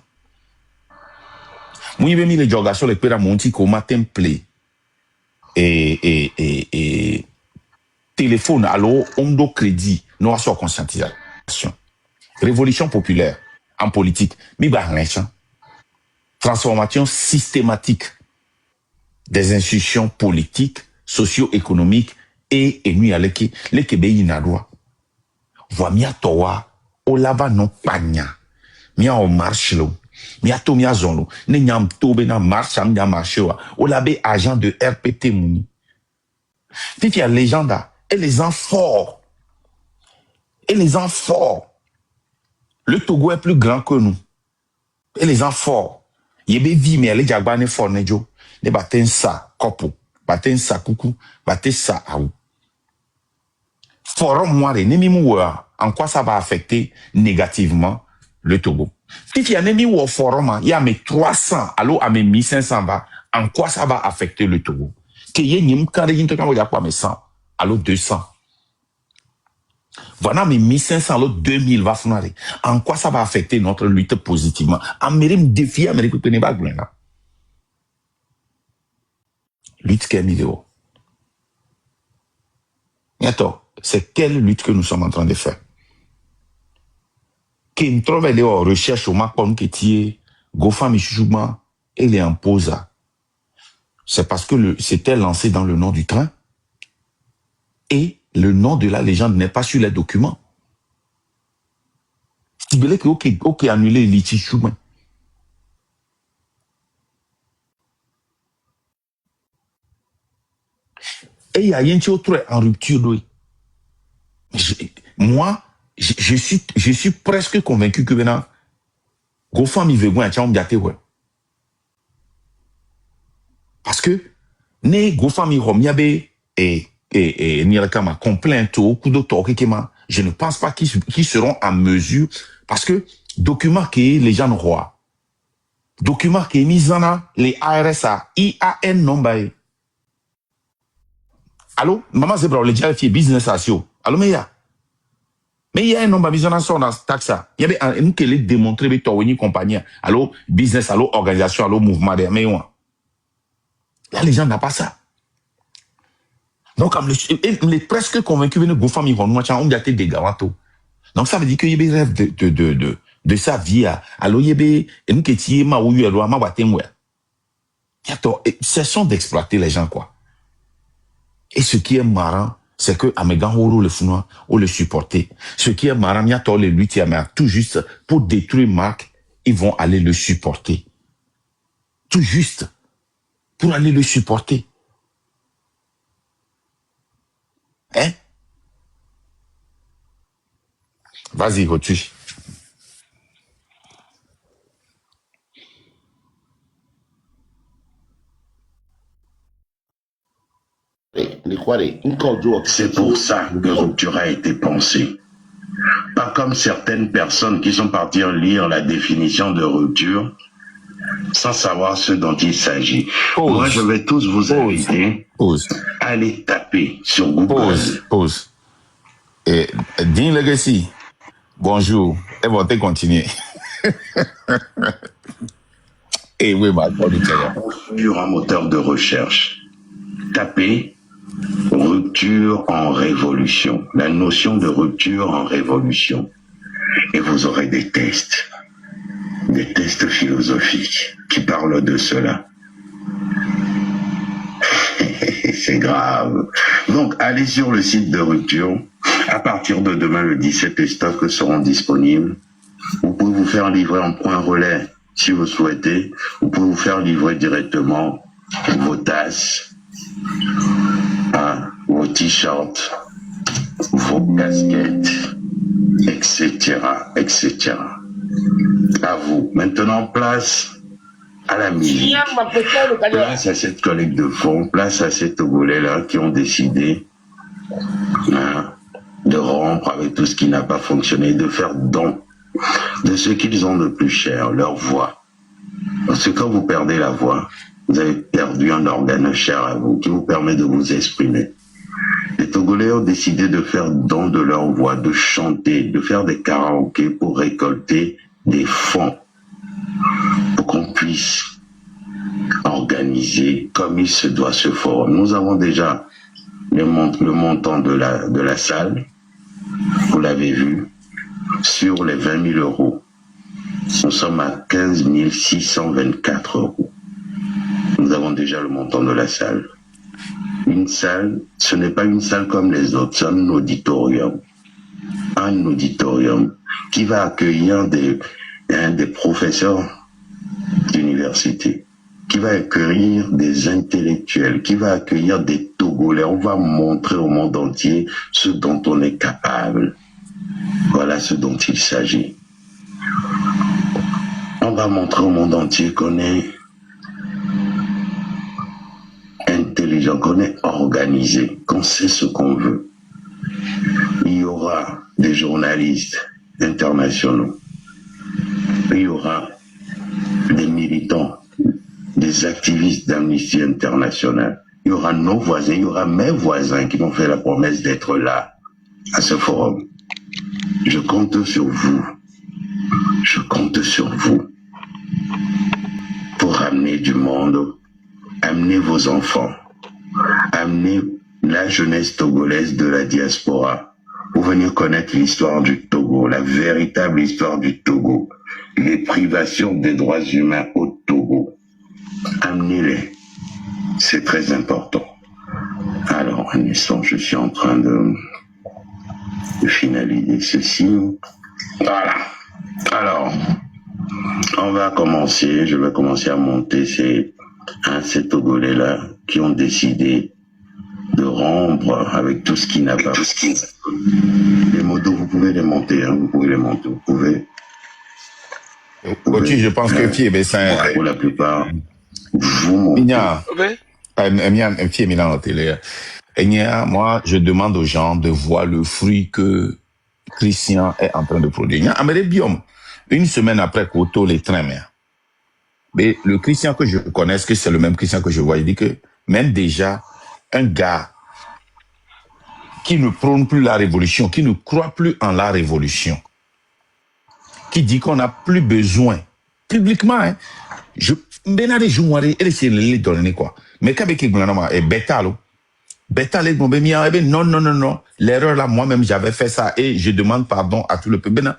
Moi, j'ai mis les jogas sur les péras monti qu'au matin templé et téléphone, alors, on crédit, nous sur conscientisation. Révolution populaire en politique. Transformation systématique des institutions politiques, socio-économiques et nous y allons les Québécois n'adouent. Voimia towa, o lava non pagna, mia o marche lo, mia to mia zonlo, ne nyam tobe na marche am ya marche wa, o labe agent de RPT mouni. Puis a légende et les enfants forts. Le Togo est plus grand que nous. Et les enfants, yebe vi mais les jagba fort nejo, ne baten sa kopo, baten sa kuku, baten sa aou. Forum moire, en quoi ça va affecter négativement le Togo. Si il y a un forum, il y a mes 300, alors à mes 1500 bas, en quoi ça va affecter le Togo? Qu'il y ait une mes 100, alors 200. Voilà mes 1500, alors 2000 va finir. En quoi ça va affecter notre lutte positivement? Amérique défier Amérique Pénéba. Lutte qui est vidéo. Attends. C'est quelle lutte que nous sommes en train de faire? Qui trouve les recherches au Macron qui tient Gofa Michouma et les imposa. C'est parce que c'était lancé dans le nom du train et le nom de la légende n'est pas sur les documents. Si vous voulez que ok annuler l'Ichi Chouma. Et il y a un autre en rupture d'eau. Je suis presque convaincu que maintenant, Gofam il veut un cham diaté ouais. Parce que ne Gofam il romiabe et Nilakama complainte au coup d'auto je ne pense pas qu'ils seront en mesure parce que document que les gens roi document que mis en les ARSA IAN nombre Allô, maman c'est pour le déjà fait business asio. Allô, mais il y a un nombre de dans son taxe. Il y avait un qui les démontrer mais toi une compagnie. Allô, business, allô, organisation, allô, mouvement de mais là les gens n'ont pas ça. Donc comme les presque convaincus de go famille on a été des gawato. Donc ça veut dire que y rêve de sa vie allô y be en que ti ma ou y ma watemwe. Cessons d'exploiter les gens quoi. Et ce qui est marrant, c'est que Amégan Horo le Founois, ou le supporter. Ce qui est marrant, il y a tous les lui, tout juste, pour détruire Marc, ils vont aller le supporter. Tout juste, pour aller le supporter. Hein? Vas-y, Rotu. C'est pour ça que rupture a été pensée. Pas comme certaines personnes qui sont parties lire la définition de rupture sans savoir ce dont il s'agit. Moi, je vais tous vous inviter à aller taper sur Google. Pause. Et Dean Legacy, bonjour. Et vous allez continuer. Et oui, ma sur un moteur de recherche. Tapez rupture en révolution, la notion de rupture en révolution. Et vous aurez des tests philosophiques qui parlent de cela. C'est grave. Donc, allez sur le site de Rupture. À partir de demain, le 17, les stocks seront disponibles. Vous pouvez vous faire livrer en point relais si vous souhaitez. Vous pouvez vous faire livrer directement vos tasses, vos t-shirts, vos casquettes, etc., etc. À vous. Maintenant, place à la musique. Place à cette collecte de fonds, place à ces Togolais-là qui ont décidé de rompre avec tout ce qui n'a pas fonctionné, de faire don de ce qu'ils ont de plus cher, leur voix. Parce que quand vous perdez la voix, vous avez perdu un organe cher à vous qui vous permet de vous exprimer. Les Togolais ont décidé de faire don de leur voix, de chanter, de faire des karaokés pour récolter des fonds, pour qu'on puisse organiser comme il se doit ce forum. Nous avons déjà le montant de la salle, vous l'avez vu, sur les 20 000 euros. Nous sommes à 15 624 euros. Nous avons déjà le montant de la salle. Une salle, ce n'est pas une salle comme les autres, c'est un auditorium. Un auditorium qui va accueillir des professeurs d'université, qui va accueillir des intellectuels, qui va accueillir des Togolais. On va montrer au monde entier ce dont on est capable. Voilà ce dont il s'agit. On va montrer au monde entier qu'on est intelligent, qu'on est organisé, qu'on sait ce qu'on veut. Il y aura des journalistes internationaux. Il y aura des militants, des activistes d'Amnesty International. Il y aura nos voisins, il y aura mes voisins qui m'ont fait la promesse d'être là, à ce forum. Je compte sur vous. Je compte sur vous pour amener du monde, amener vos enfants, amener la jeunesse togolaise de la diaspora pour venir connaître l'histoire du Togo, la véritable histoire du Togo, les privations des droits humains au Togo. Amenez-les. C'est très important. Alors, un instant, je suis en train de finaliser ceci. Voilà. Alors, on va commencer, je vais commencer à monter ces Togolais-là qui ont décidé de rompre avec tout ce qui n'a pas... Les motos, vous pouvez les monter, hein, vous pouvez les monter, vous pouvez... Je pense que Pied Bessin... Pour la plupart, vous montez. Moi, je demande aux gens de voir le fruit que Christian est en train de produire. Une semaine après Koto, les trains, mais le Christian que je connais, est-ce que c'est le même Christian que je vois? Il dit que même déjà, un gars qui ne prône plus la révolution, qui ne croit plus en la révolution, qui dit qu'on n'a plus besoin, publiquement, hein, je benade jouare et c'est les donner quoi. Mais qu'avec les gouvernements et bétalo, non, l'erreur là, moi-même j'avais fait ça et je demande pardon à tout le peuple.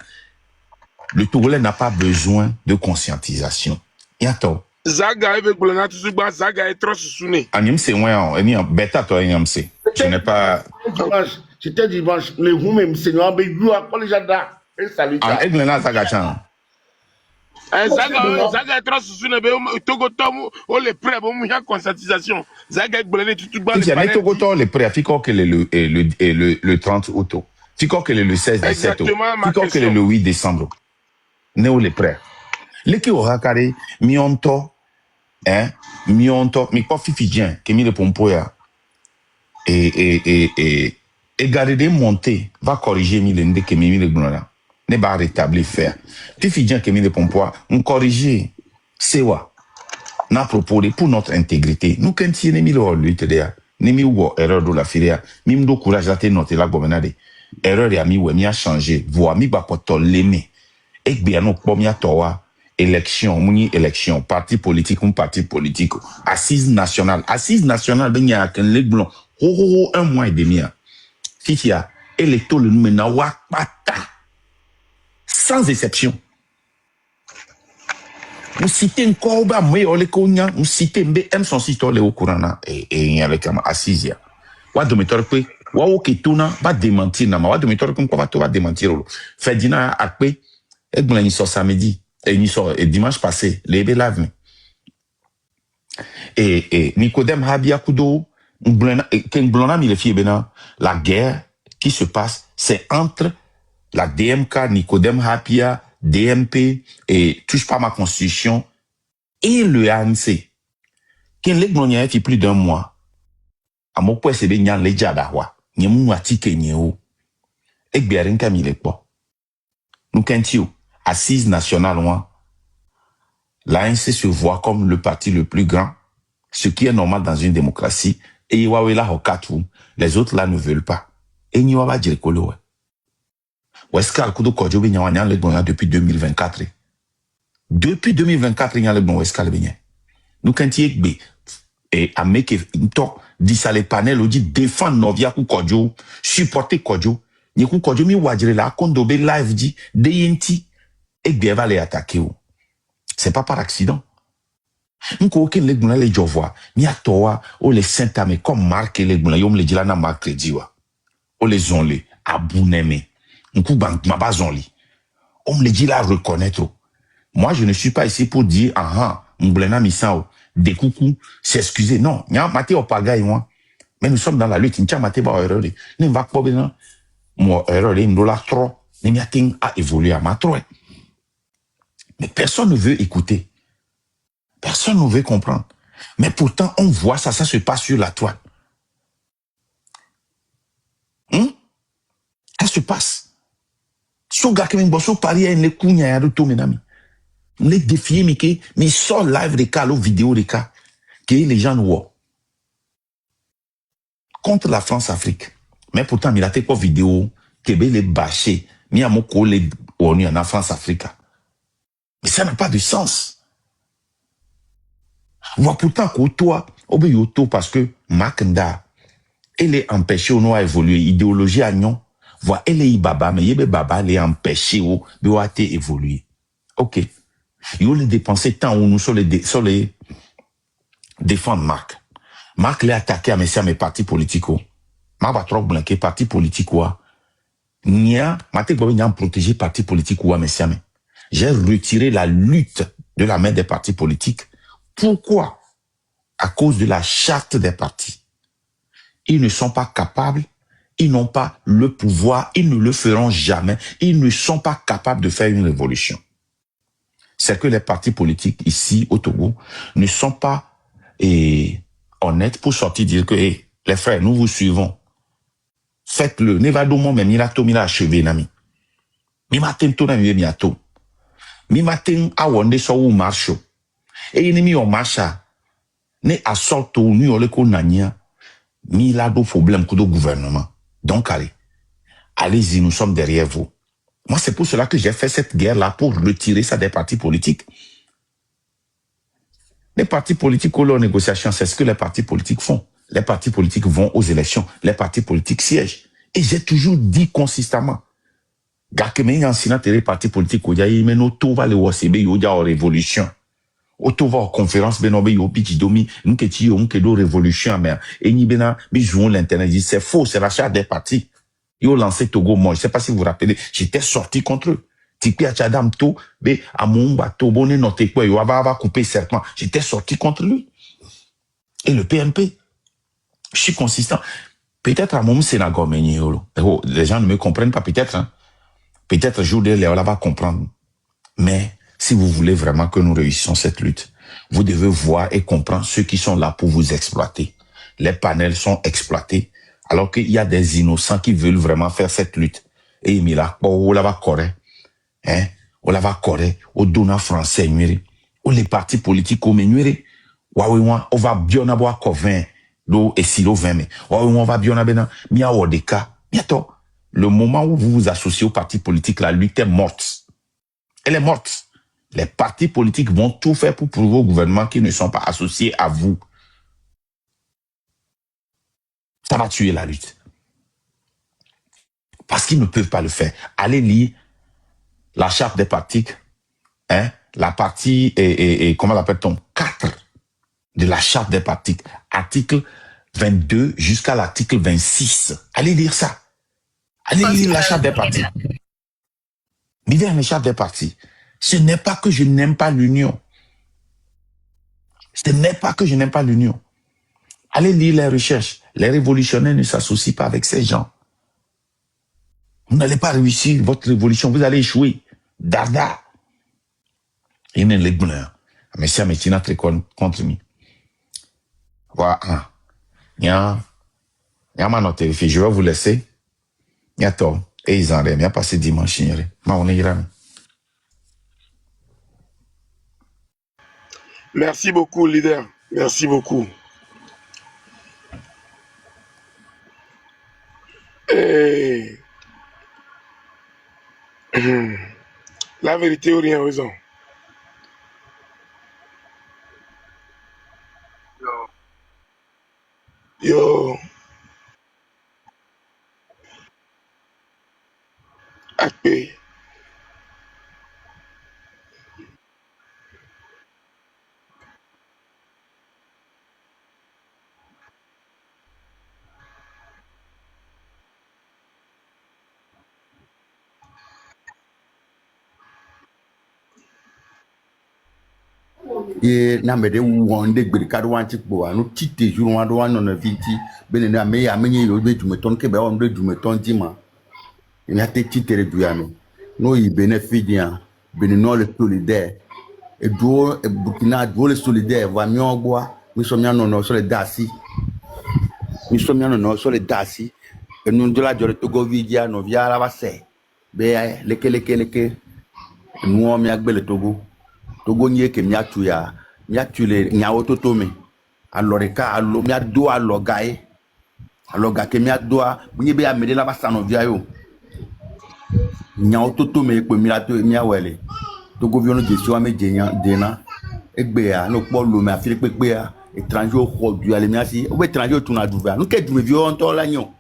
Le Togolais n'a pas besoin de conscientisation. Et attends. Zaga avec Bolona Tsuba, Zaga est trop sousouné. Agnam c'est moi, bêta toi agnam c'est. Je n'ai pas. C'était dimanche, les vous-même, Seigneur, mais vous, à quoi les gens là? Et salut. Ah, Eglena Zaga chan. Zaga est trop sousouné, mais Togo Tomu, oh les prêts, bon, il y a conscientisation. Zaga avec Bolona Tsuba. Il y a Togo Tomu, les prêts, Fico que le 30 août. Fico que le 16 17 août. Fico que le 8 décembre. Néo les prêts. Les qui aura carré, mionto, mi pas fifidien, qui mi le pompoya. Et garder monter, va corriger mi le que mi le blona. Ne va rétablir faire. Fifidien qui mi le pompoya, on corriger, c'est quoi? N'a proposé pour notre intégrité. Nous, quand il y a mis le lutte derrière, ni mi ou erreur de la filière, mi m'do courage à te noter la gouvernade. Erreur et ami ou mi a changé, voix mi va pas l'aimer. Et bien, nous, comme y a toi, élection, parti politique, assise nationale, ben y a qu'un leg blanc, un mois et demi. Si tu as électo le numéro sans exception. Nous citons encore, nous citons BM son site au courant et y a avec assise. Wa de méthode que, wa o ketuna, va démentir, wa de méthode comme quoi va démentir. Ferdinand a pris. Et sort samedi et dimanche passé les lave et Nicodème Habia Kudo la guerre qui se passe c'est entre la DMK Nicodème Habia DMP et touche pas ma constitution et le ANC qui les glonien fait plus d'un mois à mon point c'est bien les jadawa ni mu atike ni o et bien Camille quoi nous kentio assise nationale, l'ANC se voit comme le parti le plus grand, ce qui est normal dans une démocratie, et les autres là ne veulent pas. Et n'y a pas de colo. Wescal Kudo Kodjo Benyawan le bon depuis 2024. Depuis 2024, il y a le bon Wescal Benyan. Nous quand il et à meke to dit ça les panels ou dit défendre Novia ku Kodjo, supporter Kodjo, ni ku Kodjo mi wajire la kondobe live dit deyenti. Et bien va les attaquer. C'est pas par accident. Nous aucun les gounas les jovois, ni à toi, ou les saint-amé, comme Marc et les gounas, yom les dit là na Marc crédit wa. Ou les onles, abounéme. Nous bank ma bas onli. On les dit là reconnaître. Moi, je ne suis pas ici pour dire, m'blena misao, des coucou, s'excuser. Non, nya maté au pagaille, moi. Mais nous sommes dans la lutte, n'tia maté ba erreur. Ni va pas bien, moi, erreur, m'dola trop, ni m'ating à évoluer à ma trop. Mais personne ne veut écouter. Personne ne veut comprendre. Mais pourtant, on voit ça se passe sur la toile. Ça se passe. Si on regarde Paris, il y a des gens qui ont les défis, mais sort live des cas, vidéo des cas, que les gens voient. Contre la France-Afrique. Mais pourtant, il y a des vidéos qui les bâchés. Il y a des collègues en France-Afrique. Mais ça n'a pas de sens. Voilà pourtant que toi, parce que Makenda, elle est empêchée au noir évoluer. Idéologie à non. Voilà, elle est baba, mais yebe baba, elle est empêchée au évoluer. Ok. Il faut les dépenser tant où nous sur les défendre Marc. Marc l'a attaqué à mes partis politiques. Marc va trop blanquer partis politiques. Nia, Maté Bobi n'a protégé partis politiques ou messieurs. J'ai retiré la lutte de la main des partis politiques. Pourquoi? À cause de la charte des partis. Ils ne sont pas capables, ils n'ont pas le pouvoir, ils ne le feront jamais, ils ne sont pas capables de faire une révolution. C'est que les partis politiques ici au Togo ne sont pas honnêtes pour sortir dire que les frères, nous vous suivons. Faites-le. Nevadomo même il a achevé nami. Mi matin to na mi ato. Mi matin a wonde so wu marcho. Et ni mi o marcha. Ne assault ni ole ko nania. Mi la do problème ko do gouvernement. Donc, allez-y, nous sommes derrière vous. Moi, c'est pour cela que j'ai fait cette guerre-là, pour retirer ça des partis politiques. Les partis politiques aux négociations, c'est ce que les partis politiques font. Les partis politiques vont aux élections. Les partis politiques siègent. Et j'ai toujours dit consistamment, Gakeme Yansina les partis politiques, mais nous tout va le WCB, il y a une révolution. Auto va aux conférences, benobe yo pichidomi, nketi yo nkedo révolution, mais et ni bena, mais jouons l'internet, dit c'est faux, c'est l'achat des partis. Yo lancé Togo, moi, je sais pas si vous vous rappelez, j'étais sorti contre eux. Tipi a Tchadam to, be à mon bateau, bonnet noté quoi, yo va couper serpent. J'étais sorti contre lui. Et le PMP, je suis consistant. Peut-être à mon Sénago, les gens ne me comprennent pas, peut-être, hein. Peut-être jour de Léola va comprendre. Mais, si vous voulez vraiment que nous réussissions cette lutte, vous devez voir et comprendre ceux qui sont là pour vous exploiter. Les panels sont exploités, alors qu'il y a des innocents qui veulent vraiment faire cette lutte. Et il me l'a, on la va correct, hein, on la va correct, au donnant français, ou les partis politiques, on va bien avoir convaincu, l'eau et silo 20, mais, on va bien avoir, mia odeka, bientôt, le moment où vous vous associez aux partis politiques, la lutte est morte. Elle est morte. Les partis politiques vont tout faire pour prouver au gouvernement qu'ils ne sont pas associés à vous. Ça va tuer la lutte. Parce qu'ils ne peuvent pas le faire. Allez lire la charte des partis, hein, la partie, comment l'appelle-t-on, 4 de la charte des partis, article 22 jusqu'à l'article 26. Allez lire ça. Allez lire la charte des partis. Lisez la charte des partis. Ce n'est pas que je n'aime pas l'union. Ce n'est pas que je n'aime pas l'union. Allez lire les recherches. Les révolutionnaires ne s'associent pas avec ces gens. Vous n'allez pas réussir votre révolution. Vous allez échouer. Dada. Il n'est pas bon. Monsieur Métina très contre moi. Voilà. Il y a ma note. Je vais vous laisser. Il y a tort. Et ils en rêvent. Il y a passé dimanche. On est là. Merci beaucoup, leader. Merci beaucoup. Et... La vérité ou rien raison. Yo. Akpe. ye na me de wonde gbere ka do wanti po anu tite jour wan do wan no viti bene na me ya menye yo be dumeton ke be on de dumeton di ma ni ate tite re du ya no yi beneficia bene no le solidaire e do e Burkina do le solidaire va mi ogwa mi so mi no so le dasi mi so mi no so le dasi e nu de la jore to go vidia no via la va se be leke nu mi agbe le Togo nye ke miatu le nyawo toto me aloreka alo miado alogae aloga ke miado bunye be amede la basano via yo nyawo toto me pe miato miawele Togo viono gestion ame dena egbe ya no po lo me afire pepe ya étranger o ko du ale miasi o be étranger tu na duva no ke du me vio onto la nyo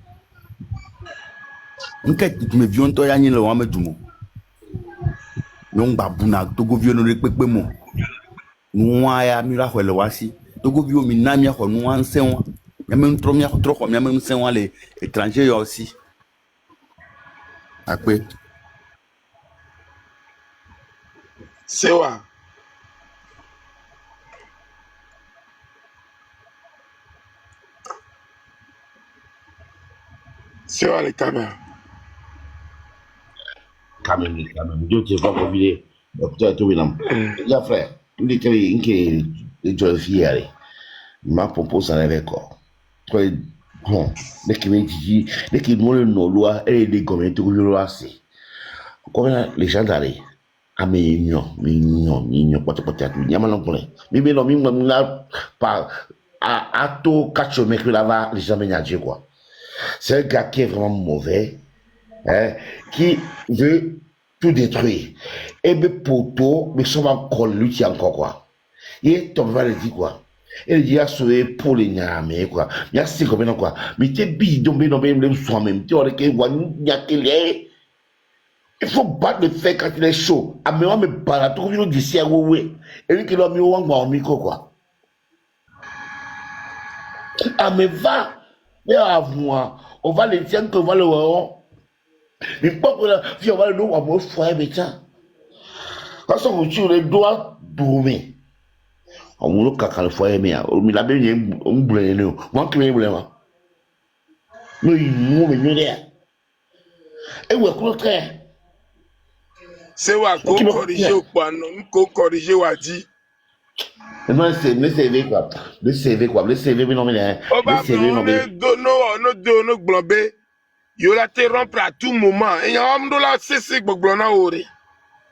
nke du me vio onto ya nyi le wa me dumo non babuna Togo vio no le pepe mo noa ya mi la hwele wasi Togo vio mi na mi ho noa nsenwa ya me ntro mi ho tro ho mi me nsenwa le étranger yo aussi akpe Sewa. Sewa les caméras. Quand même. Dieu te va pour vider. Peut-être tout bien. Ya frère, il dit que les gens fiers. Ma propose en avec quoi. Bon, dès qu'il nous le loi et les communautés où je assez. Comment les gens d'aller à mignon, peut-être, il y a mal en plein. Mais non, là, par à tout catch mec là-bas, les gens viennent à dire quoi. C'est un gars qui est vraiment mauvais, hein, qui veut tout détruire. Et bien, poto, mais ça va encore lutter encore, quoi. Et ton va le dire, quoi. Et il dit, à sauver pour les nyamés, quoi. Il y a c'est comme quoi. Mais t'es bidon, mais soi-même. Tu aurais que, il y a que les. Il faut battre le fer quand il est chaud. Ah, mais on me parle, tout le monde dit, à oui. Et lui qui l'a mis au micro, quoi. Ah, mais va. Mais à moi, on va les tiens qu'on va le voir. Mais pas que la fille, on va le voir, moi, frère, mais tiens. Quand ça vous tue, les doigts dormir. On vous le caca le foyer, mais la belle, on boule, nous. Moi, qui me boule, moi. Nous, il nous, mais nous, là. Et où est le train? C'est quoi, qu'on corrige ou pas, non, qu'on corrige ou a dit. Non, le CV, quoi. Le CV, quoi. Le CV, mais non, mais Oh, bah, le CV, non, mais. on est globé. Il y a te rompre à tout moment. Et il y a un dollar, c'est globé.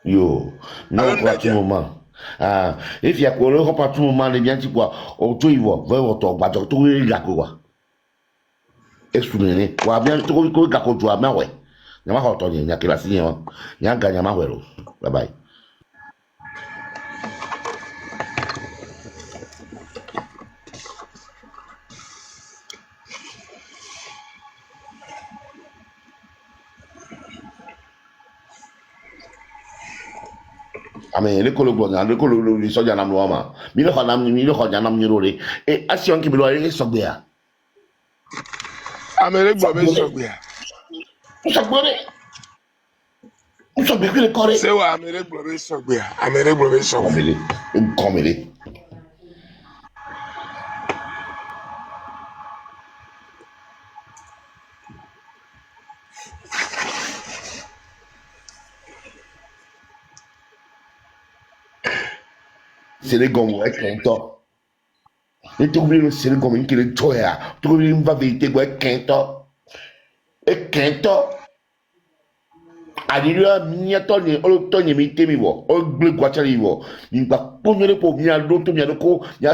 Yo, non, pas à tout moment. Ah, et puis, à quoi, le repas à tout moment, les biens, tu vois, au tout, il va, vraiment, ton, bah, tout, il a quoi. Excusez-moi, quoi, bien, tout, il a quoi, tu vois, mais ouais. Il y a ma il y a que la signe, il y a un gagnant, ma ouais, bye bye. Ame le kolo bonga le kolo le so jana mlo ma mi le khana mi le khana mi role e action ki bi lo re so gbe ya Amérique Bobé Sogbe. So gbe ki le kore C'est quoi Amérique Bobé Sogbe? Amérique Bobé Sogbe. Komele c'est les gomo e kento e to bi le c'est les gomo ki le toya to bi va vérité go e kento adilua mia toni o toni mi temi bo o gble gwa chali bo ni pa ponyo le po mia do to mia ko ya